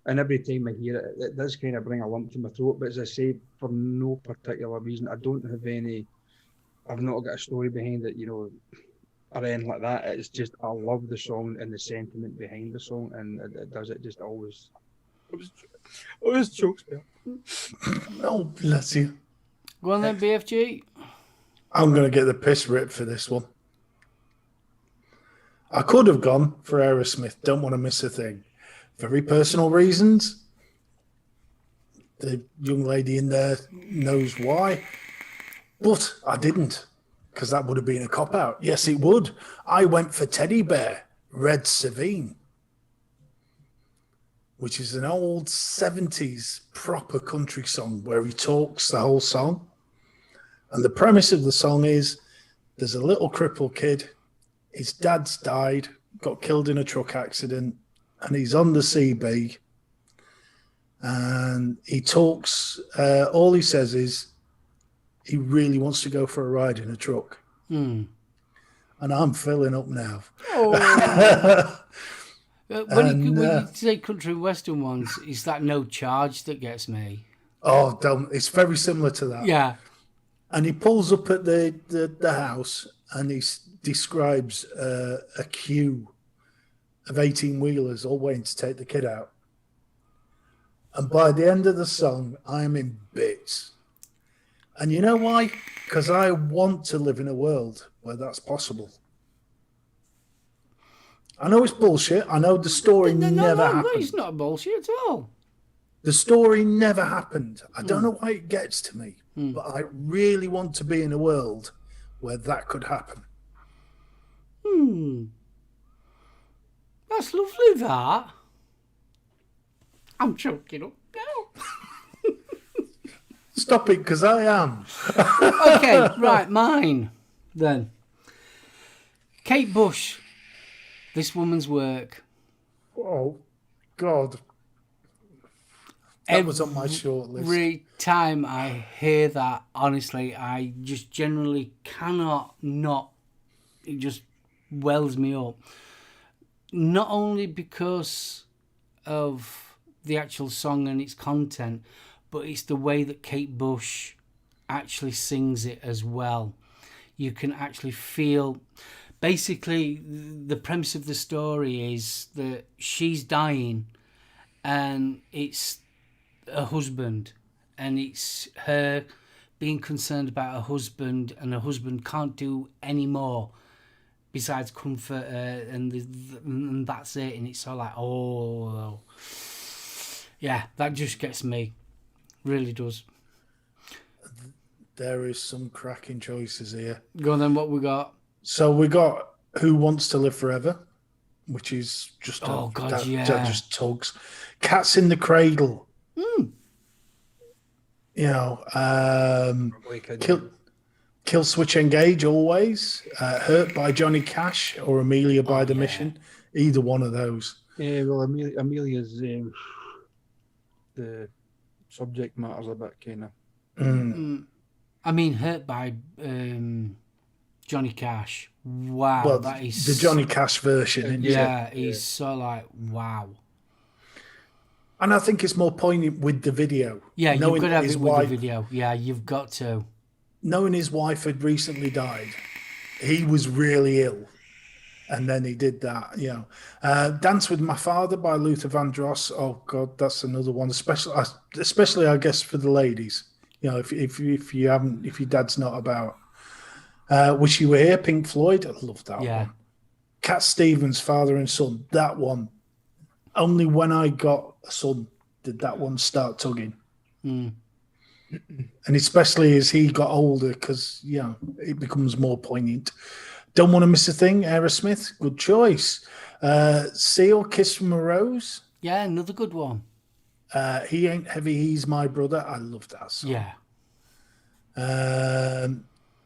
and every time I hear it, it does kind of bring a lump to my throat. But as I say, for no particular reason, I don't have any. I've not got a story behind it, or anything like that. It's just I love the song and the sentiment behind the song, and it does it just always chokes me. Oh, bless you. Go on then, BFG. I'm going to get the piss ripped for this one. I could have gone for Aerosmith. Don't want to miss a thing. Very personal reasons. The young lady in there knows why. But I didn't, because that would have been a cop-out. Yes, it would. I went for Teddy Bear, Red Savine, which is an old 70s proper country song where he talks the whole song. And the premise of the song is there's a little crippled kid. His dad's died, got killed in a truck accident, and he's on the CB. And he talks, all he says is, he really wants to go for a ride in a truck. And I'm filling up now. Oh. When you say country and western ones, is that No Charge that gets me? Oh, don't. It's very similar to that. Yeah. And he pulls up at the house and he describes a queue of 18-wheelers all waiting to take the kid out. And by the end of the song, I am in bits. And you know why? Because I want to live in a world where that's possible. I know it's bullshit. I know the story never happened. No, it's not bullshit at all. The story never happened. I don't know why it gets to me, but I really want to be in a world where that could happen. That's lovely, that. I'm choking up now. Stop it, because I am. Okay, right, mine then. Kate Bush, This Woman's Work. Oh, God. That was on my short list. Every time I hear that, honestly, I just generally cannot not. It just wells me up. Not only because of the actual song and its content, but it's the way that Kate Bush actually sings it as well. You can actually feel... Basically, the premise of the story is that she's dying and it's her husband, and it's her being concerned about her husband, and her husband can't do any more besides comfort her, and that's it. And it's all like, oh... Yeah, that just gets me. Really does. There is some cracking choices here. Go on then, what we got? So we got Who Wants to Live Forever, which is just that just tugs. Cats in the Cradle. You know, Kill Switch Engage Always. Hurt by Johnny Cash or Amelia by The Mission. Either one of those. Yeah, well, Amelia's the subject matter's a bit kind of. I mean, Hurt by Johnny Cash. Wow, well, that is the Johnny Cash version. He's so like, wow. And I think it's more poignant with the video. Yeah, you've got to have it with the video. Yeah, you've got to. Knowing his wife had recently died, he was really ill. And then he did that, Dance with My Father by Luther Vandross. Oh God, that's another one, especially I guess for the ladies. If your dad's not about. Wish You Were Here, Pink Floyd. I love that one. Cat Stevens, Father and Son. That one. Only when I got a son did that one start tugging. And especially as he got older, because it becomes more poignant. Don't Want to Miss a Thing, Aerosmith, good choice. Seal, Kiss from a Rose. Yeah, another good one. He Ain't Heavy, He's My Brother. I love that song. Yeah.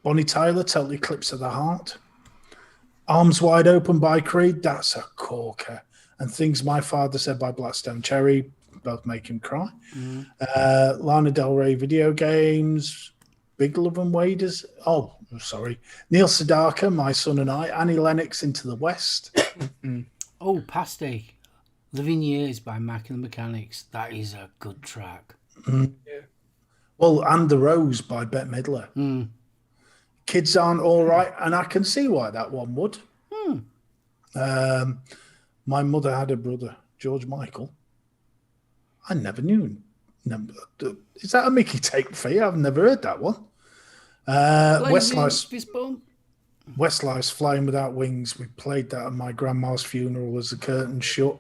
Bonnie Tyler, Total Eclipse of the Heart. Arms Wide Open by Creed, that's a corker. And Things My Father Said by Blackstone Cherry, both make him cry. Lana Del Rey, Video Games. Big Love and Waders. Oh, sorry. Neil Sedaka, My Son and I. Annie Lennox, Into the West. Oh, Past Day. Living Years by Mac and the Mechanics. That is a good track. Yeah. Well, And the Rose by Bette Midler. Kids Aren't All Right, and I can see why that one would. My Mother Had a Brother, George Michael. I never knew. Is that a Mickey tape for you? I've never heard that one. Westlife's Flying Without Wings. We played that at my grandma's funeral as the curtain shut.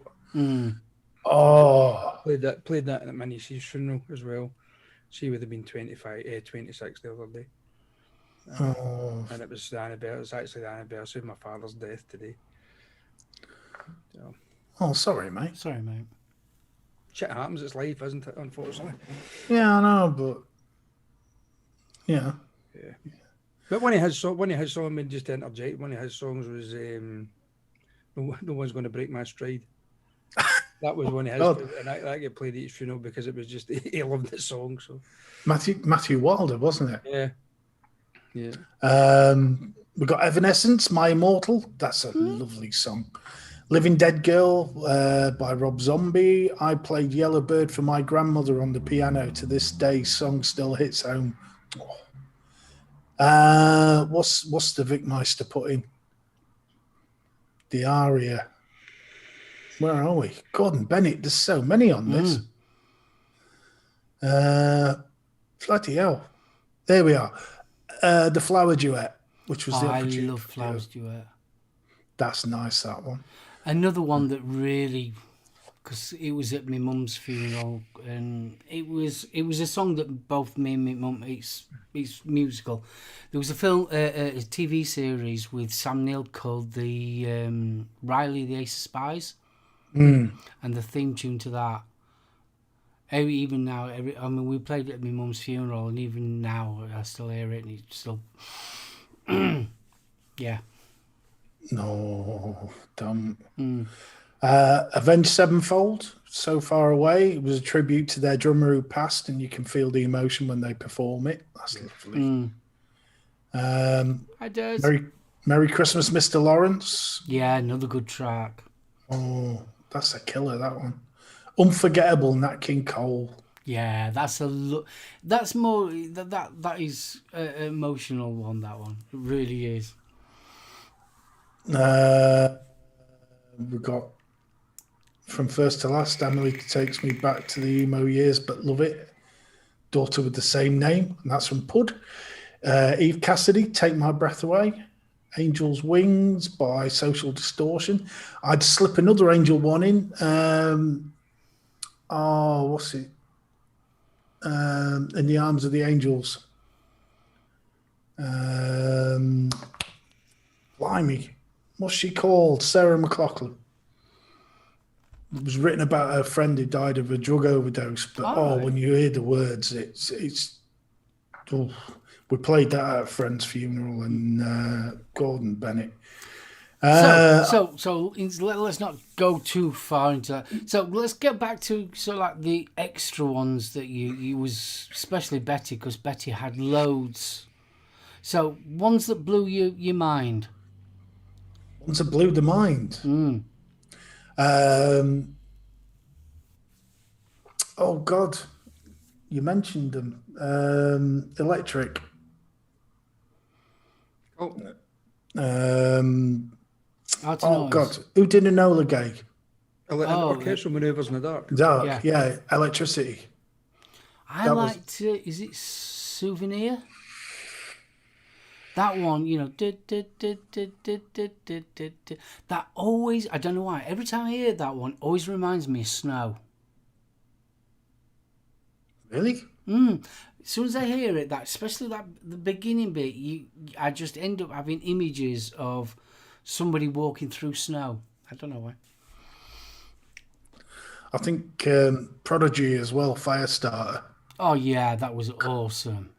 Oh, played that at my niece's funeral as well. She would have been 26 the other day. And it was the anniversary. It was actually the anniversary of my father's death today. So. Oh, sorry, mate. Shit happens. It's life, isn't it? Unfortunately. Yeah, I know, but yeah. But one of his songs, just to interject, one of his songs was "No One's Going to Break My Stride." That was one of his, and I get played at each funeral because it was just he loved the song. So Matthew Wilder, wasn't it? Yeah. We got Evanescence, My Immortal. That's a lovely song. Living Dead Girl by Rob Zombie. I played Yellow Bird for my grandmother on the piano. To this day, song still hits home. What's the Vic Meister put in? The aria. Where are we? Gordon Bennett. There's so many on this. Bloody hell. There we are. The Flower Duet, which was the opportunity. I love Flowers Duet. That's nice, that one. Another one that really, because it was at my mum's funeral, and it was a song that both me and my mum, it's musical. There was a TV series with Sam Neill called the Riley the Ace of Spies, and the theme tune to that. Even now, we played it at my mum's funeral, and even now I still hear it, and it's still, yeah. No, dumb. Avenged Sevenfold, So Far Away. It was a tribute to their drummer who passed, and you can feel the emotion when they perform it. That's lovely. Hi, Des. Merry Christmas, Mr. Lawrence. Yeah, another good track. Oh, that's a killer, that one. Unforgettable, Nat King Cole. Yeah, that's more that is an emotional one. That one, it really is. We've got From First to Last, Emily Takes Me Back to the Emo Years, but Love It. Daughter with the Same Name, and that's from Pud. Eve Cassidy, Take My Breath Away. Angel's Wings by Social Distortion. I'd slip another Angel one in. What's it? In the Arms of the Angels. Blimey. What's she called? Sarah McLachlan. It was written about her friend who died of a drug overdose. But when you hear the words, it's. We played that at a friend's funeral, and Gordon Bennett. So let's not go too far into that. So let's get back to like the extra ones that you was, especially Betty, because Betty had loads. So ones that blew your mind. Ones that blew the mind. Oh God, you mentioned them. Electric. Oh, Out of Oh noise. God, who did Enola Gay? Orchestral Manoeuvres in the Dark. Dark, yeah. Electricity. I That was- liked, is it Souvenir? That one, you know, that always, I don't know why, every time I hear that one, always reminds me of snow. Really? As soon as I hear it, that especially that the beginning bit, I just end up having images of somebody walking through snow. I don't know why. I think Prodigy as well, Firestarter. Oh yeah, that was awesome.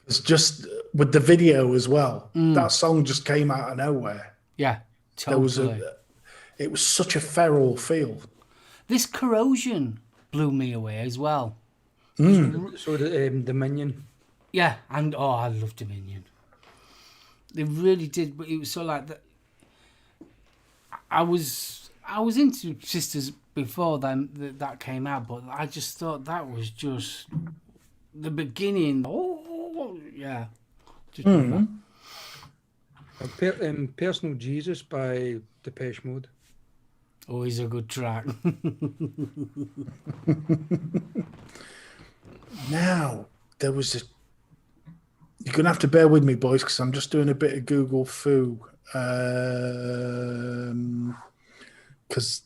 It's just with the video as well. That song just came out of nowhere. Yeah, There totally. was it was such a feral feel. This Corrosion blew me away as well. So the Dominion. Yeah, and I love Dominion. They really did, but it was so like that. I was into Sisters before that came out, but I just thought that was just the beginning. Oh yeah, just Personal Jesus by Depeche Mode. always a good track. Now, there was a... You're going to have to bear with me, boys, because I'm just doing a bit of Google foo. Because...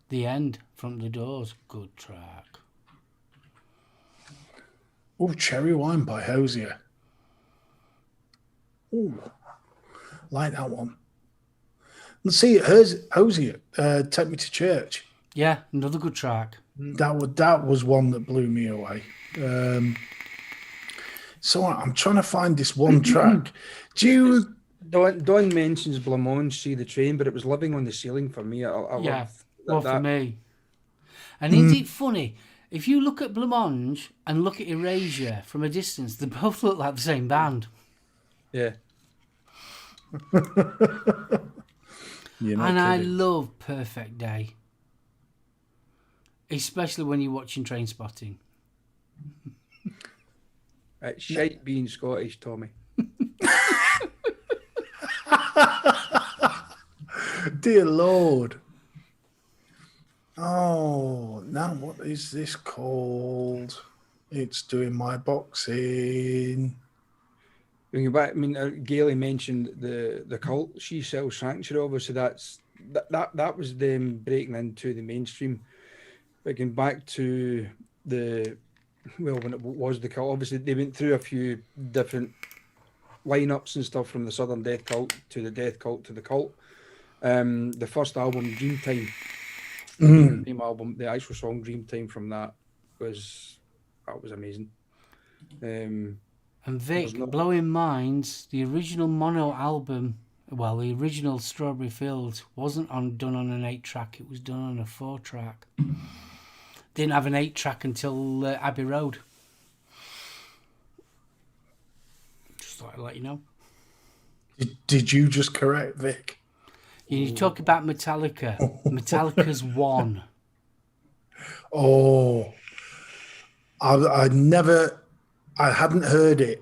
The End from the Doors, good track. Oh, Cherry Wine by Hosier. Oh, like that one. Let's see, Hosier, Take Me to Church. Yeah, another good track. That was one that blew me away. So I'm trying to find this one track. Do you... Don mentions Blancmange, See the Train, but it was Living on the Ceiling for me. I love well, that. for me. And isn't it funny? If you look at Blancmange and look at Erasure from a distance, they both look like the same band. Yeah. And I love Perfect Day. Especially when you're watching Train Spotting. It's shite being Scottish, Tommy. Dear Lord. Oh, now what is this called? It's doing my boxing. When you back, I mean, Gailey mentioned the Cult. She sells Sanctuary, obviously. That was them breaking into the mainstream. But going back to when it was the Cult, obviously they went through a few different lineups and stuff, from the Southern Death Cult to the Death Cult to the Cult. The first album, Dreamtime, Dream album, the actual song Dreamtime from that was amazing. And Vic, blowing minds, the original mono album, well, the original Strawberry Fields wasn't done on an 8-track, it was done on a 4-track. Didn't have an 8-track until Abbey Road. Just thought I'd let you know. Did you just correct Vic? You talk about Metallica. Metallica's One. Oh, I hadn't heard it,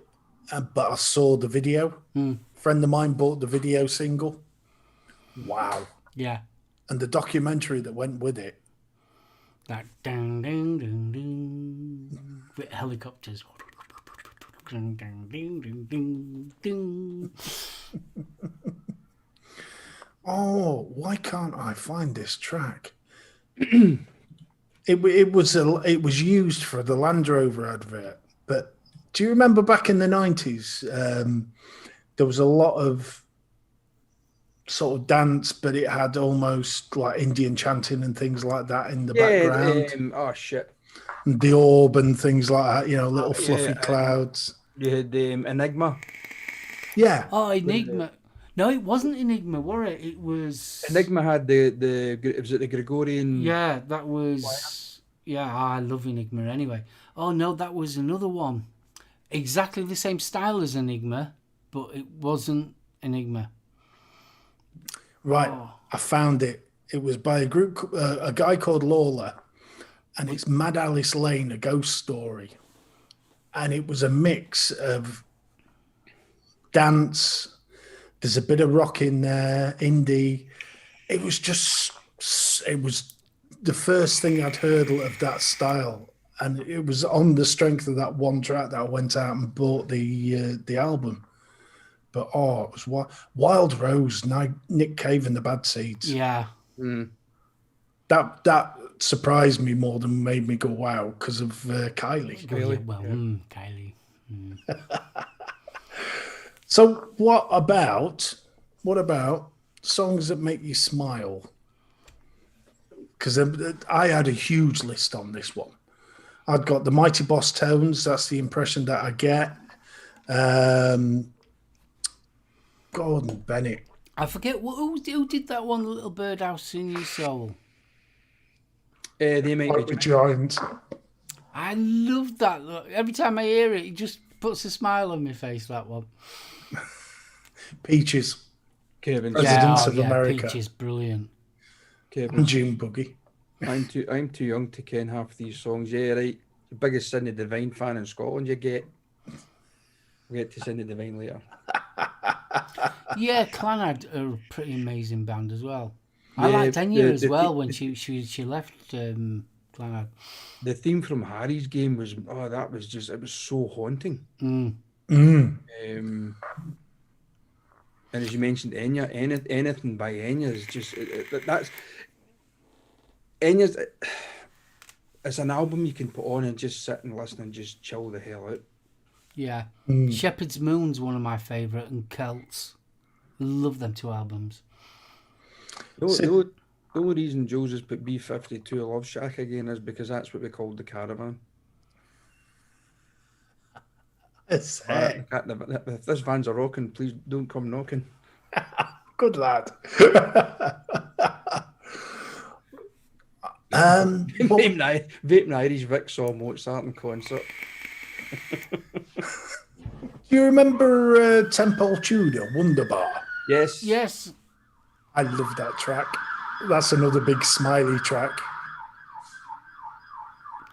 but I saw the video. Friend of mine bought the video single. Wow. Yeah. And the documentary that went with it. That ding ding ding ding with helicopters. Ding ding ding ding ding ding. Oh, why can't I find this track? It was used for the Land Rover advert. But do you remember back in the 90s, there was a lot of sort of dance, but it had almost like Indian chanting and things like that in the background. Oh shit! And the orb and things like that, little fluffy clouds. You had Enigma. Yeah. Oh, Enigma. No, it wasn't Enigma, was it? It was... Enigma had was it the Gregorian... Yeah, that was... Yeah, I love Enigma anyway. Oh, no, that was another one. Exactly the same style as Enigma, but it wasn't Enigma. Right, I found it. It was by a guy called Lawler, and it's Mad Alice Lane, a ghost story. And it was a mix of dance, There's a bit of rock in there, indie. It was the first thing I'd heard of that style. And it was on the strength of that one track that I went out and bought the album. But it was Wild Rose, Nick Cave and the Bad Seeds. Yeah. That surprised me more than made me go wow because of Kylie. Kylie. So what about songs that make you smile? Because I had a huge list on this one. I'd got the Mighty Boss Tones. That's the impression that I get. Gordon Bennett. I forget who did that one, Little Birdhouse in Your Soul. They Might Be Giants. I love that. Look, every time I hear it, it just puts a smile on my face, that one. Peaches. Kevin. Presidents of America. Peaches, brilliant. Kevin. And June Boogie. I'm too young to ken half these songs. Yeah, right. The biggest Cindy Divine fan in Scotland you get. We'll get to Cindy Divine later. Yeah, Clannad are a pretty amazing band as well. I liked Enya as well when she left Clannad. The theme from Harry's Game was it was so haunting. Mm. And as you mentioned, Enya, anything by Enya is just that's Enya's. It's an album you can put on and just sit and listen and just chill the hell out. Yeah, Shepherd's Moon's one of my favourite, and Celts. Love them two albums. The only reason Jules has put B-52 Love Shack again is because that's what we called the caravan. If this van's a rocking, please don't come knocking. Good lad. Vaping Irish Vic saw Mozart in concert. Do you remember Temple Tudor, Wonderbar? Yes. Yes. I love that track. That's another big smiley track.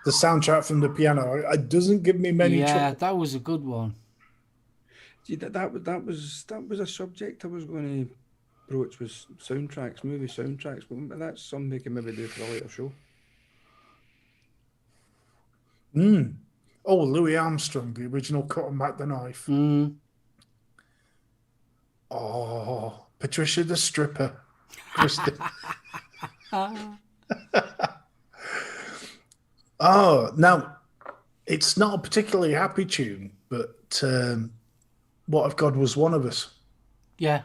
The soundtrack from the piano, it doesn't give me many. Yeah, that was a good one. See, that was a subject I was going to broach, was soundtracks, movie soundtracks, but that's something we can maybe do for a later show. Oh, Louis Armstrong, the original Cut and Back the Knife. Oh, Patricia the Stripper. Now, it's not a particularly happy tune, but What If God Was One of Us? Yeah.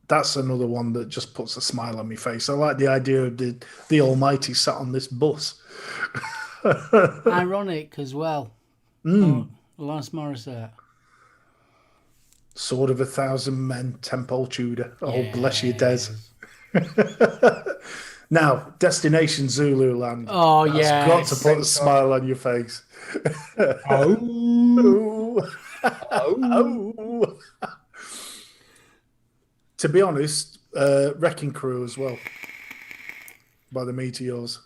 That's another one that just puts a smile on my face. I like the idea of the Almighty sat on this bus. Ironic as well. Lance Morissette. Sword of 1,000 Men, Temple Tudor. Oh, bless you, Des. Now, Destination Zululand. Oh, yeah. Got to put a smile on your face. Oh. To be honest, Wrecking Crew as well, by the Meteors.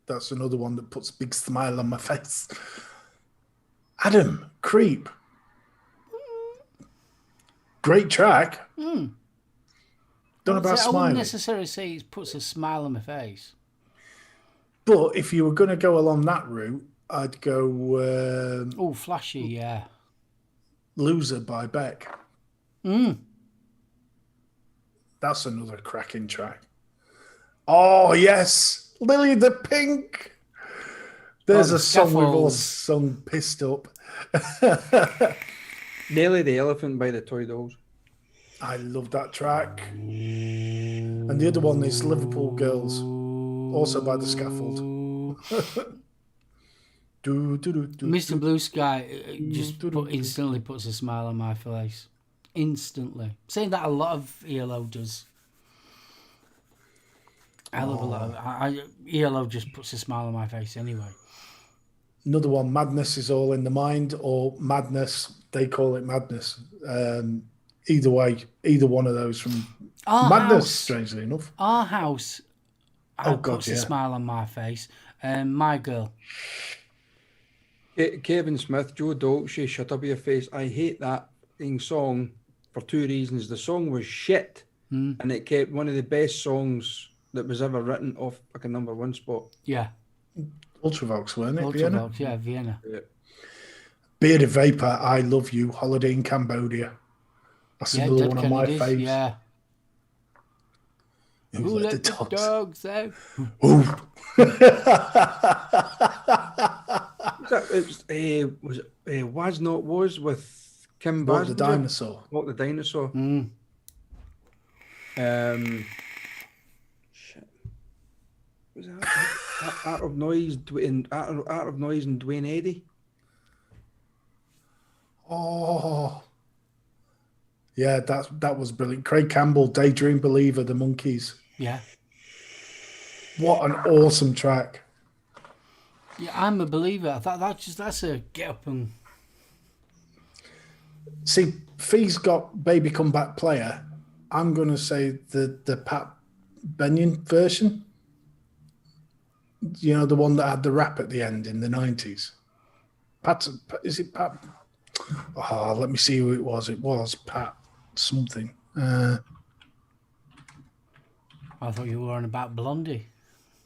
That's another one that puts a big smile on my face. Adam, Creep. Great track. Don't know about I smiling. wouldn't necessarily say it puts a smile on my face. But if you were going to go along that route, I'd go... Flashy, yeah. Loser by Beck. That's another cracking track. Oh, yes. Lily the Pink. There's a song we've all sung pissed up. Nelly the Elephant by the Toy Dolls. I love that track. And the other one is Liverpool Girls, also by the Scaffold. Mr. Blue Sky instantly puts a smile on my face. Instantly. Saying that a lot of ELO does. I love a lot of ELO just puts a smile on my face anyway. Another one, Madness is All in the Mind, or Madness, they call it Madness. Either way, either one of those from Madness, strangely enough. Our House puts a smile on my face. My Girl. Kevin Smith, Joe Dolce, Shut Up Your Face. I hate that song for two reasons. The song was shit, and it kept one of the best songs that was ever written off like a #1 spot. Yeah. Ultravox, weren't it? Vienna? Ultravox, yeah, Vienna. Yeah. Bearded Vapor, I Love You, Holiday in Cambodia. That's another Dead one Kennedys, of my faves. yeah. Who let the dogs out? Ooh. Was it Was Not Was with Kim Walk the Basinger? Dinosaur. Walk the Dinosaur. Shit. Was that Art of Noise and Art of Noise and Dwayne Eddy? Oh. Yeah, that was brilliant. Craig Campbell, Daydream Believer, The Monkees. Yeah. What an awesome track. Yeah, I'm a believer. I thought that's a get up and... See, Fee's got Baby Come Back Player. I'm going to say the Pat Benyon version. You know, the one that had the rap at the end in the 90s. Is it Pat? Oh, let me see who it was. It was Pat something. I thought you were on about Blondie.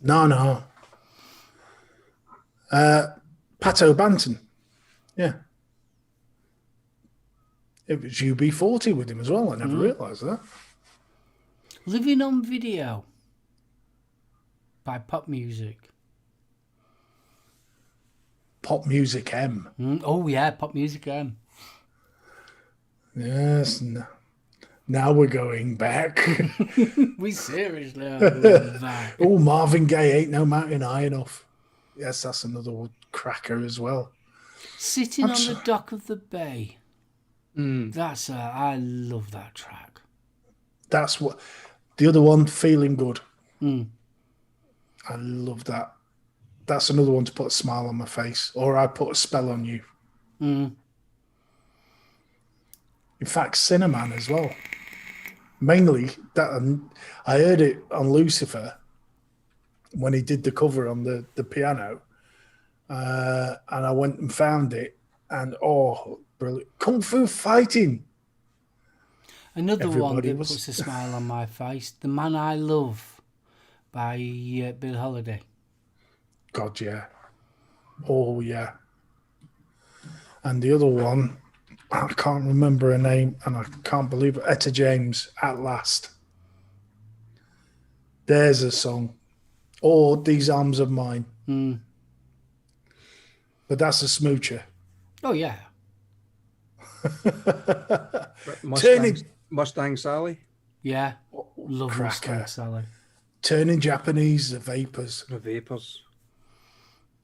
No. Pat O'Banton. Yeah. It was UB40 with him as well. I never realised that. Living on Video by Pop Music. Pop Music M. Oh, yeah, Pop Music M. Yes. Now we're going back. We seriously are going back. Oh, Marvin Gaye, Ain't No Mountain High Enough. Yes, that's another cracker as well. Sitting on the Dock of the Bay. That's I love that track. That's what the other one, Feeling Good. I love that. That's another one to put a smile on my face, or I put a spell on you. In fact, Cinnamon as well. Mainly that I heard it on Lucifer when he did the cover on the piano, and I went and found it, and brilliant! Kung Fu Fighting. Another one that puts a smile on my face. The Man I Love by Bill Holiday. God, yeah. Oh, yeah. And the other one, I can't remember her name, and I can't believe it. Etta James, At Last. There's a song. Or These Arms of Mine. But that's a smoocher. Oh, yeah. Mustang Sally. Yeah. Love cracker. Mustang Sally. Turning Japanese, The Vapors. The Vapors.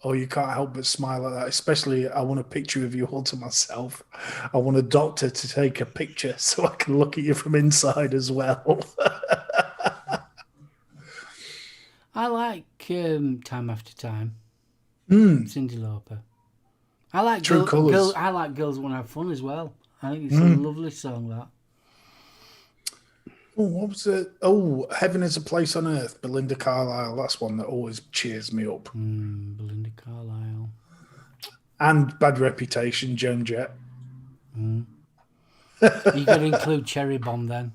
Oh, you can't help but smile at that. Especially, I want a picture of you all to myself. I want a doctor to take a picture so I can look at you from inside as well. I like Time After Time. Cyndi Lauper. I like True Colours. I like Girls Want to Have Fun as well. I think it's a lovely song, that. Oh, what was it? Oh, Heaven is a Place on Earth, Belinda Carlisle. That's one that always cheers me up. Belinda Carlisle. And Bad Reputation, Joan Jett. You got to include Cherry Bomb then.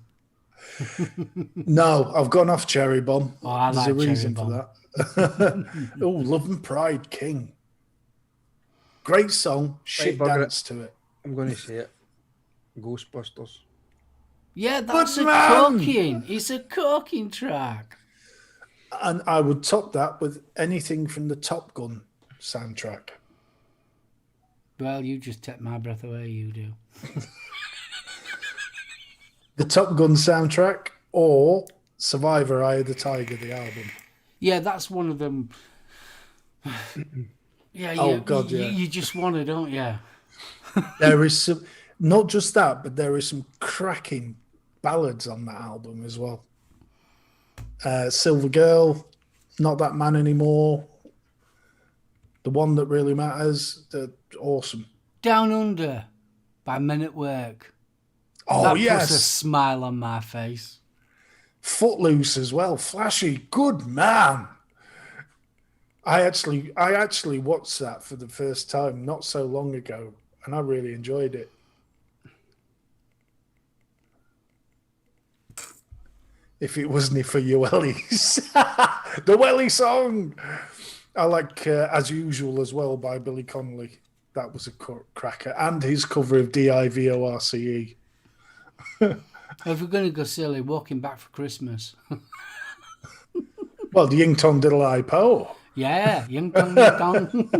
No, I've gone off Cherry Bomb. Oh, I There's like a reason Cherry for that. Oh, Love and Pride, King. Great song. Shit dance to it. I'm going to say it. Ghostbusters. Yeah, that's Good a man. corking. It's a corking track. And I would top that with anything from the Top Gun soundtrack. Well, you just take my breath away, you do. The Top Gun soundtrack or Survivor, Eye of the Tiger, the album. Yeah, that's one of them. Yeah, you just want to, don't you? There is some, not just that, but there is some cracking ballads on that album as well. Silver Girl, Not That Man Anymore, The One That Really Matters, they're awesome. Down Under by Men at Work. Oh, that yes. puts a smile on my face. Footloose as well, Flashy, good man. I actually watched that for the first time not so long ago, and I really enjoyed it. if it wasn't for your wellies. The welly song. I like As Usual as well by Billy Connolly. That was a cracker. And his cover of DIVORCE. If we're going to go silly, Walking Back for Christmas. Well, the Ying Tong Diddle I Po. Yeah, Ying Tong, Ying Tong.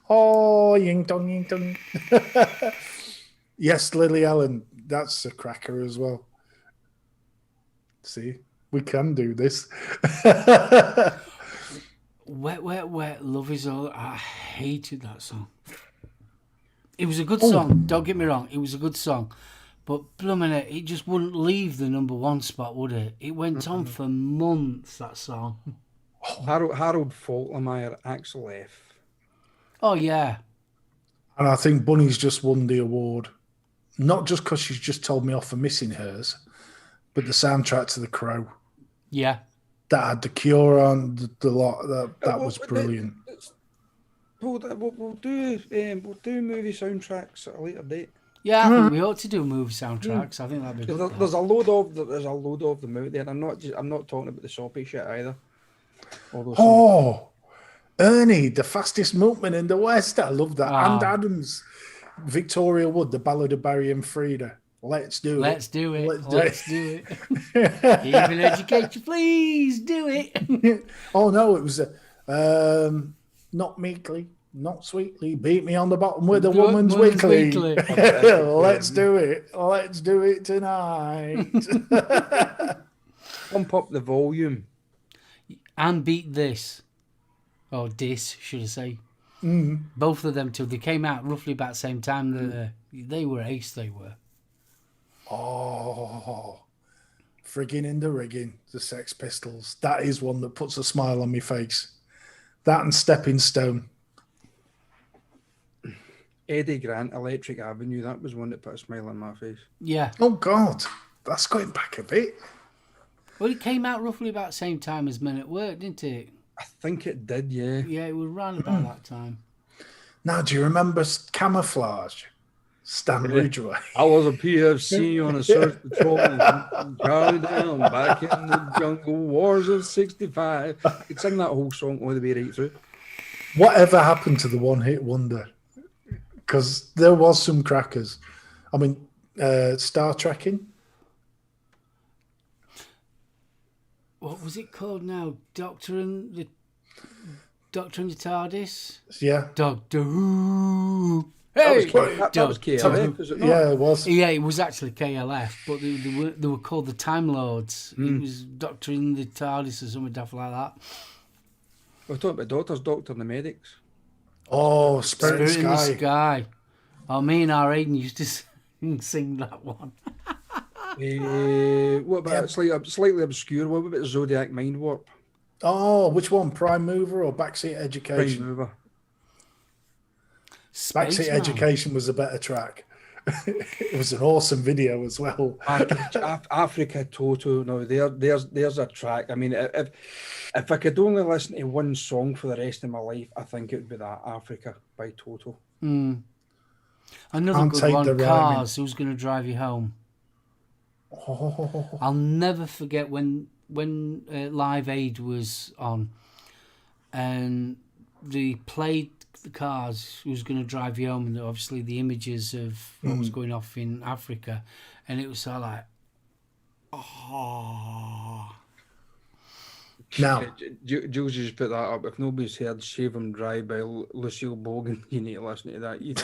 Oh, Ying Tong, Ying Tong. Yes, Lily Allen. That's a cracker as well. See, we can do this. Wet, wet, wet, love is all. I hated that song. It was a good song. Don't get me wrong. It was a good song. But blooming it just wouldn't leave the number one spot, would it? It went on for months, that song. Harold Faltermeyer, Axel F. Oh, yeah. And I think Bunny's just won the award. Not just because she's just told me off for missing hers, but the soundtrack to The Crow. Yeah. That had The Cure on, the lot. That was brilliant. We'll do movie soundtracks at a later date. Yeah, I think we ought to do movie soundtracks. I think that'd be good. There's a load of them out there. I'm not talking about the soppy shit either. Ernie, the fastest milkman in the West. I love that. Oh. And Adams, Victoria Wood, the Ballad of Barry and Frida. Let's do it. Let's do it. Let's do it. Even educate you, please do it. Oh no, it was not meekly, not sweetly. Beat me on the bottom with a woman's weekly. Let's do it. Let's do it tonight. Pump up the volume. And beat this. Or this, should I say. Both of them two. They came out roughly about the same time. They were ace, they were. Oh, frigging in the rigging, the Sex Pistols. That is one that puts a smile on my face. That and Stepping Stone. Eddie Grant, Electric Avenue. That was one that put a smile on my face. Yeah. Oh, God. That's going back a bit. Well, it came out roughly about the same time as Men at Work, didn't it? I think it did, yeah. Yeah, it was around about that time. Now, do you remember Camouflage? Stan Ridgway. I was a PFC on a search patrol in Charlie Down back in the jungle wars of 65. I could sing that whole song all the way right through. Whatever happened to the one-hit wonder? Because there was some crackers. I mean, Star Trekking. What was it called now? Doctor and the TARDIS? Yeah. Doctor Who. That Hey! was KLF, is it not? Yeah, it was. Yeah, it was actually KLF, but they were called the Time Lords. It was Doctor in the TARDIS or something daft like that. We're talking about doctors, Doctor and the Medics. Oh, Spirit in the Sky. Sky. Oh, me and our Aiden used to sing that one. What about slightly obscure? What about Zodiac Mind Warp? Oh, which one? Prime Mover or Backseat Education? Prime Mover. Backseat Education was a better track. It was an awesome video as well. Africa Toto. No, there's a track. I mean, if I could only listen to one song for the rest of my life, I think it would be that Africa by Toto. Another good one, Cars. Who's Going to Drive You Home? Oh. I'll never forget when Live Aid was on, and they played the Cars, Who's Going to Drive You Home, and obviously the images of what was going off in Africa, and it was so like, oh. Now, Jules just put that up. If nobody's heard "Shave 'Em Dry" by Lucille Bogan, you need to listen to that. You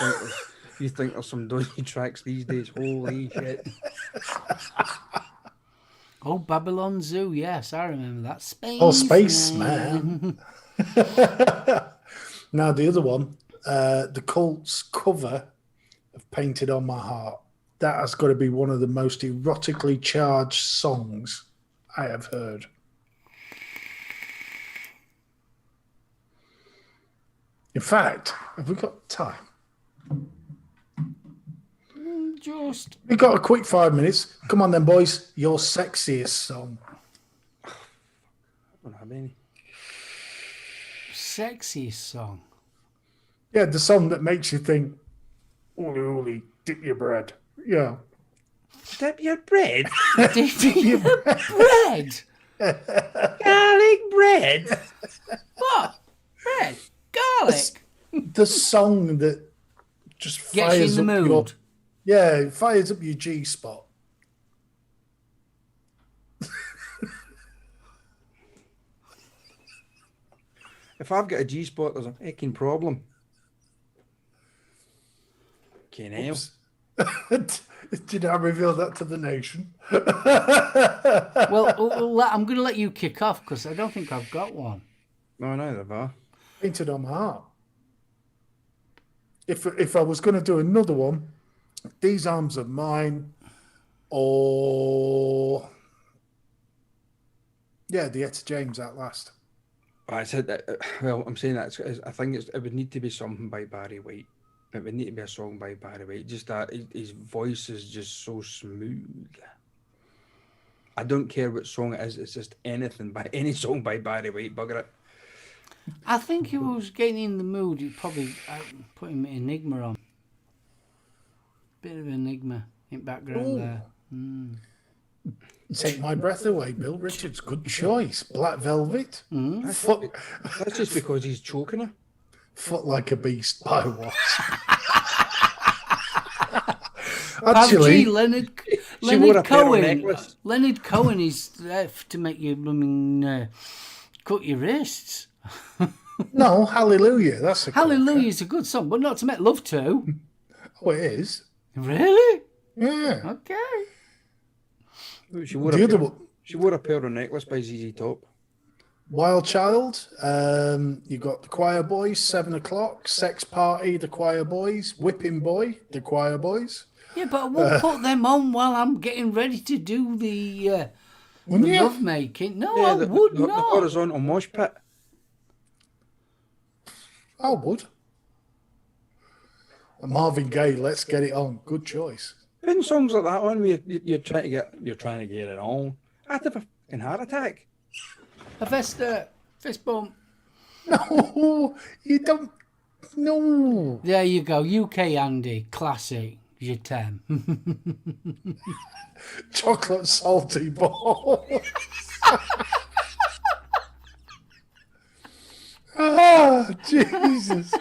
think there's some dodgy tracks these days? Holy shit! Oh, Babylon Zoo. Yes, I remember that. Spaceman. Now, the other one, the Cult's cover of Painted on My Heart. That has got to be one of the most erotically charged songs I have heard. In fact, have we got time? We've got a quick 5 minutes. Come on then, boys. Your sexiest song. I don't have any. Sexiest song? Yeah, the song that makes you think, holy, dip your bread. Yeah. Dip your bread? Dip your bread? Garlic bread? What? Bread? Garlic? The song that just Gets you in fires the up mood. it fires up your G spot. If I've got a G spot, there's a fucking problem. Okay, now. Did I reveal that to the nation? Well, I'm going to let you kick off because I don't think I've got one. No, neither have I. Painted on my heart. If I was going to do another one, These Arms Are Mine, or the Etta James At Last. I said that. Well, I'm saying that. I think it would need to be something by Barry White. It would need to be a song by Barry White. Just that his voice is just so smooth. I don't care what song it is. It's just any song by Barry White. Bugger it. I think if I was getting in the mood, you'd probably put him Enigma on. Bit of Enigma in background there. Take My Breath Away, Bill Richards. Good choice. Black Velvet. That's just because he's choking her. Foot Like a Beast by Wasp. Actually, Actually, Leonard wore a pearl Cohen. necklace. Leonard Cohen is there to make you blooming cut your wrists. no, Hallelujah. That's a Hallelujah is a good song, but not to make love to. Oh, it is. Really? Yeah. Okay. She wore The other one, She wore a pearl necklace by ZZ Top. Wild Child. You got the Choir Boys, 7 o'clock. Sex Party, the Choir Boys. Whipping Boy, the Choir Boys. Yeah, but I won't put them on while I'm getting ready to do the love making. No, I would the not. horizontal mosh pit. I would. And Marvin Gaye, Let's Get It On. Good choice. Putting songs like that on, where you're trying to get it on. I'd have a fucking heart attack. A fist bump. No, you don't. No. There you go. UK Andy, classic. Je t'aime. Chocolate salty ball. Jesus.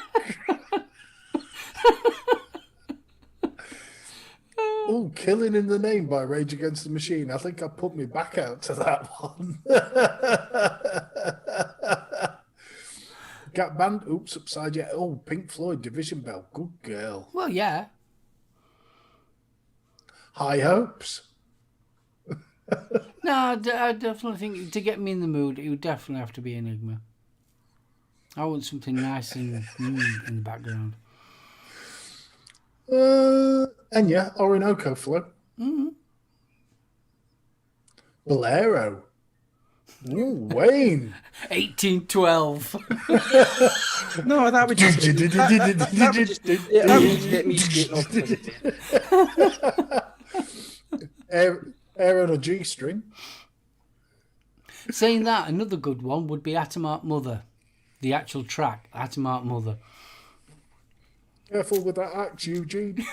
Oh, Killing in the Name by Rage Against the Machine. I think I put me back out to that one. Gap Band, Oops, Upside Yet. Oh, Pink Floyd, Division Bell. Good girl. Well, yeah. High Hopes. No, I definitely think to get me in the mood, it would definitely have to be Enigma. I want something nice and in the background. Enya, Orinoco Flow. Bolero. Ooh, Wayne. 1812. No, that would just get me getting off the Air on a G-string. Saying that, another good one would be Atom Heart Mother. The actual track, Atom Heart Mother. Careful with that axe, Eugene.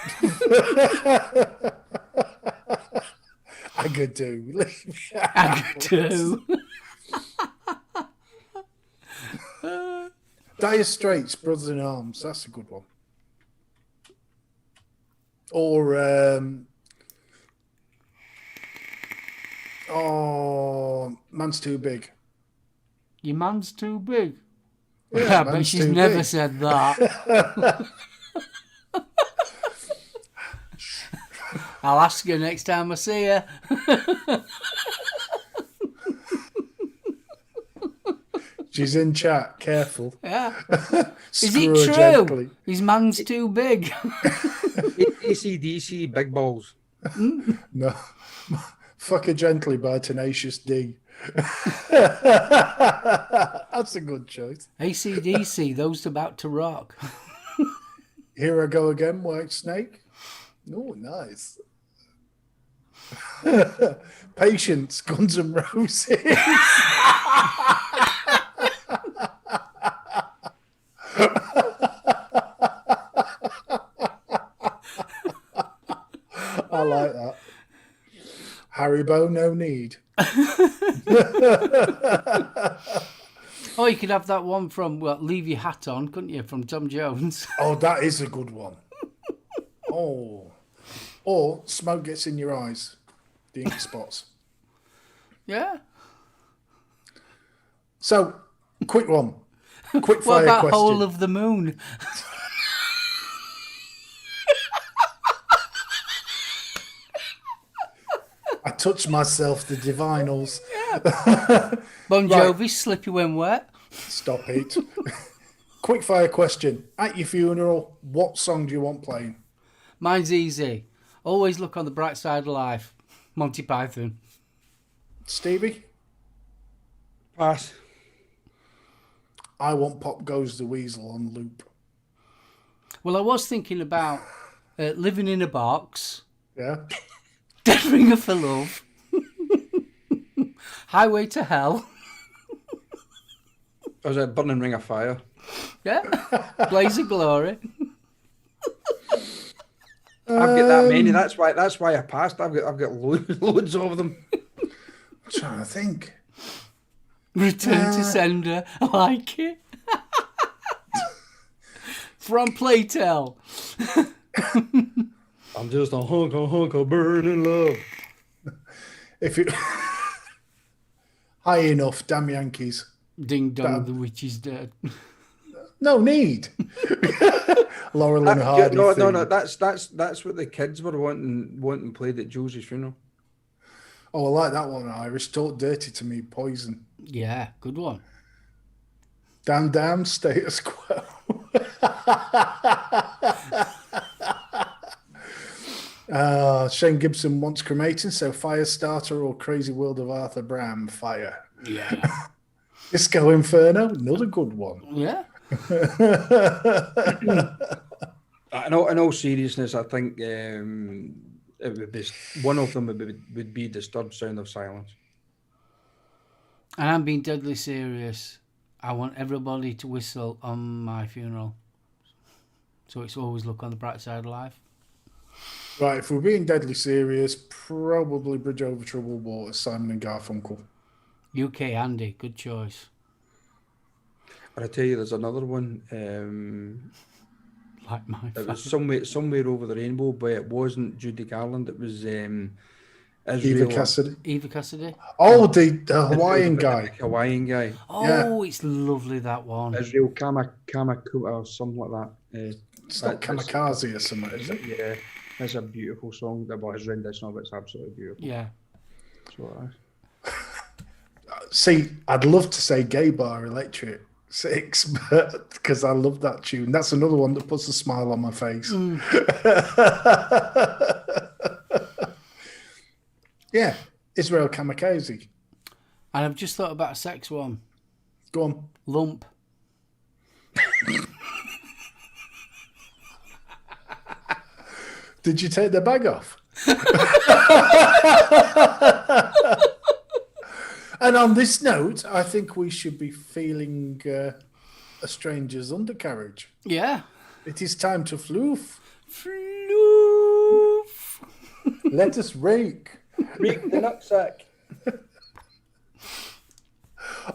I could do. I do. Dire Straits, Brothers in Arms. That's a good one. Or Man's Too Big. Your man's too big. Yeah, but man's she's too never big. said that. I'll ask her next time I see her. She's in chat. Careful. Yeah. Is Screw it her true? gently. His man's too big. AC/DC Big Balls. No. Fuck Her Gently by Tenacious D. That's a good choice. AC/DC, those about to rock. Here I Go Again, White Snake. Oh, nice. Patience, Guns N' Roses. I like that. Ribbo, no need. Oh, you could have that one from, well, Leave Your Hat On, couldn't you, from Tom Jones? Oh, that is a good one. Oh. Or Smoke Gets in Your Eyes, the ink spots. Yeah. So, quick one. Quick What fire about question. Whole of the Moon? I touched myself, the divinals. Bon Jovi, Slippy When Wet. Stop it. Quick fire question. At your funeral, what song do you want playing? Mine's easy. Always look on the bright side of life. Monty Python. Stevie? Pass. I want Pop Goes the Weasel on loop. Well, I was thinking about Living in a Box, Yeah? Dead Ringer for Love, Highway to Hell, I was a Burning Ring of Fire. yeah, Blaze of Glory. I've got that many. That's why I passed. I've got loads of them. I'm trying to think. Return to Sender. I like it. From Playtell. I'm just a hunk of burning love. If you high enough, damn Yankees. Ding dong, the witch is dead. No need. Laurel and Hardy. No. thing. That's what the kids were wanting played at Jules's funeral. Oh, I like that one, Irish. Talk dirty to me, Poison. Yeah, good one. Damn, status quo. Shane Gibson wants cremating, so Firestarter or Crazy World of Arthur Brown, fire. Yeah. Disco Inferno, another good one. Yeah. In all seriousness, I think it would be one of them would be Disturbed Sound of Silence. And I'm being deadly serious. I want everybody to whistle on my funeral. So it's always look on the bright side of life. Right, if we're being deadly serious, probably Bridge Over Troubled Water, Simon and Garfunkel. UK Andy, good choice. But I tell you, there's another one. Like my It was somewhere over the rainbow, but it wasn't Judy Garland. It was Israel. Eva Cassidy. Eva Cassidy. Oh, the Hawaiian guy. Hawaiian guy. Oh, it's lovely, that one. Israel Kamakuta or something like that. It's not Kamikaze or something, is it? Yeah, it's a beautiful song. About his rendition of it's absolutely beautiful. Yeah. So, See, I'd love to say Gay Bar Electric 6, but because I love that tune. That's another one that puts a smile on my face. Yeah, Israel Kamikaze. And I've just thought about a sex one. Go on. Lump. Did you take the bag off? And on this note, I think we should be feeling a stranger's undercarriage. Yeah. It is time to floof. Floof. Let us rake. Rake the nutsack.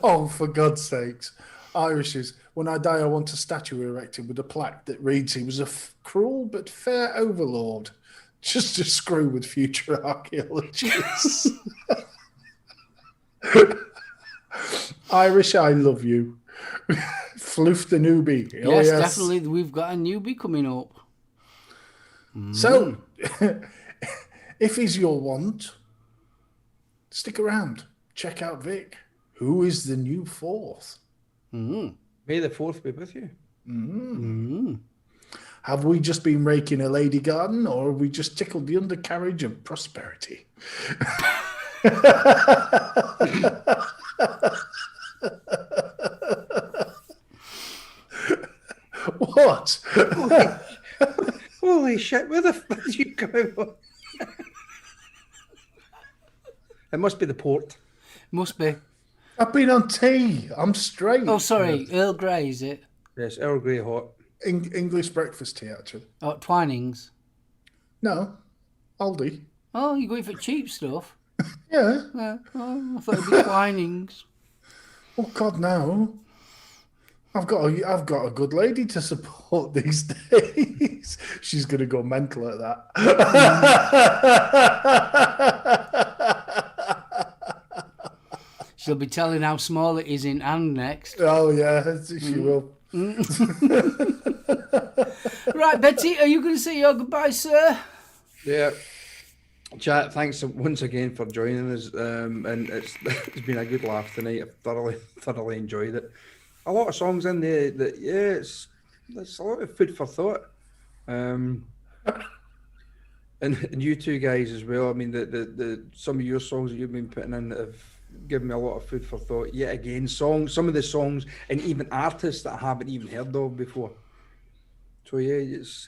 Oh, for God's sakes. Irishes, when I die, I want a statue erected with a plaque that reads, he was a cruel but fair overlord. Just to screw with future archaeologists. Irish, I love you. Floof the newbie. Oh, Yes, definitely. We've got a newbie coming up. So, if he's your want, stick around. Check out Vic. Who is the new fourth? May the fourth be with you. Have we just been raking a lady garden, or have we just tickled the undercarriage of prosperity? What? Holy shit, where the fuck did you come from? It must be the port. Must be. I've been on tea. I'm straight. Oh, sorry. Earl Grey, is it? Yes, Earl Grey hot. English breakfast tea, actually. Oh, Twinings. No, Aldi. Oh, you're going for cheap stuff? Yeah. Oh, I thought it'd be Twinings. Oh God, no. I've got a good lady to support these days. She's gonna go mental at that. She'll be telling how small it is in Anne next. Oh yeah, she will. Right, Betty, are you going to say your goodbye, sir? Yeah. Chat, thanks once again for joining us. And it's been a good laugh tonight. I've thoroughly enjoyed it. A lot of songs in there that it's a lot of food for thought. And you two guys as well. I mean, the some of your songs that you've been putting in have given me a lot of food for thought. Yet again, some of the songs and even artists that I haven't even heard of before. So yeah, it's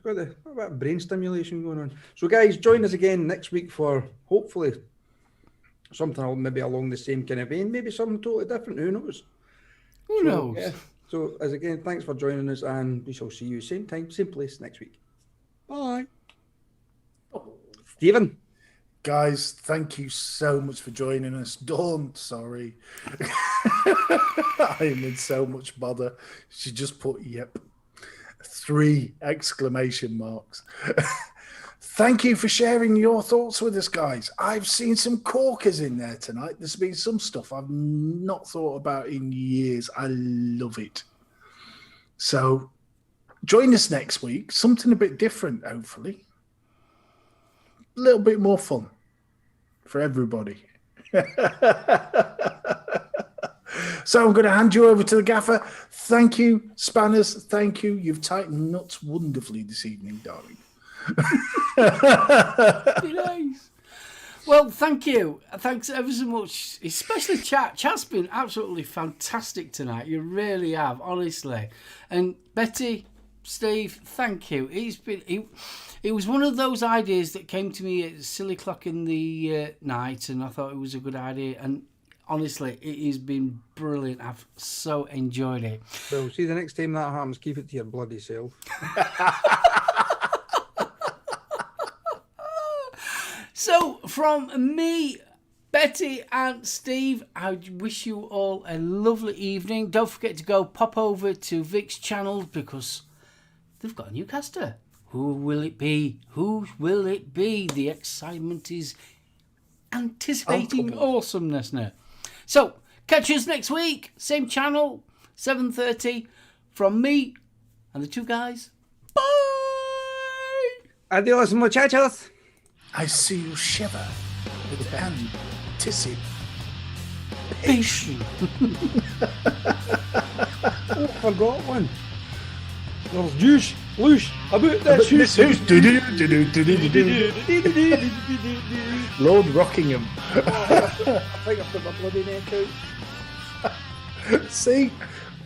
got a bit of brain stimulation going on. So guys, join us again next week for hopefully something maybe along the same kind of vein, maybe something totally different. Who knows? Who knows? Yeah. So as again, thanks for joining us, and we shall see you same time, same place next week. Bye. Stephen. Guys, thank you so much for joining us. Dawn, sorry. I'm in so much bother. She just put, yep. 3 exclamation marks. Thank you for sharing your thoughts with us, guys. I've seen some corkers in there tonight. There's been some stuff I've not thought about in years. I love it. So join us next week. Something a bit different, hopefully. A little bit more fun for everybody. So I'm going to hand you over to the gaffer. Thank you, Spanners. Thank you. You've tightened nuts wonderfully this evening, darling. Nice. Well, thank you. Thanks ever so much, especially Chat. Chat's been absolutely fantastic tonight. You really have, honestly. And Betty, Steve, thank you. It was one of those ideas that came to me at silly o'clock in the night, and I thought it was a good idea. And honestly, it has been brilliant. I've so enjoyed it. Well, see, the next time that happens, keep it to your bloody self. So, from me, Betty and Steve, I wish you all a lovely evening. Don't forget to go pop over to Vic's channel because they've got a new caster. Who will it be? Who will it be? The excitement is anticipating awesomeness now. So, catch us next week. Same channel, 7:30. From me and the two guys. Bye! Adios, muchachos. I see you shiver with anticipation. Oh, forgot one. There's juice, loose, about that juice. Lord Rockingham. I think I put my bloody neck out. See,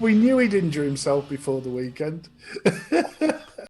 we knew he'd injure himself before the weekend.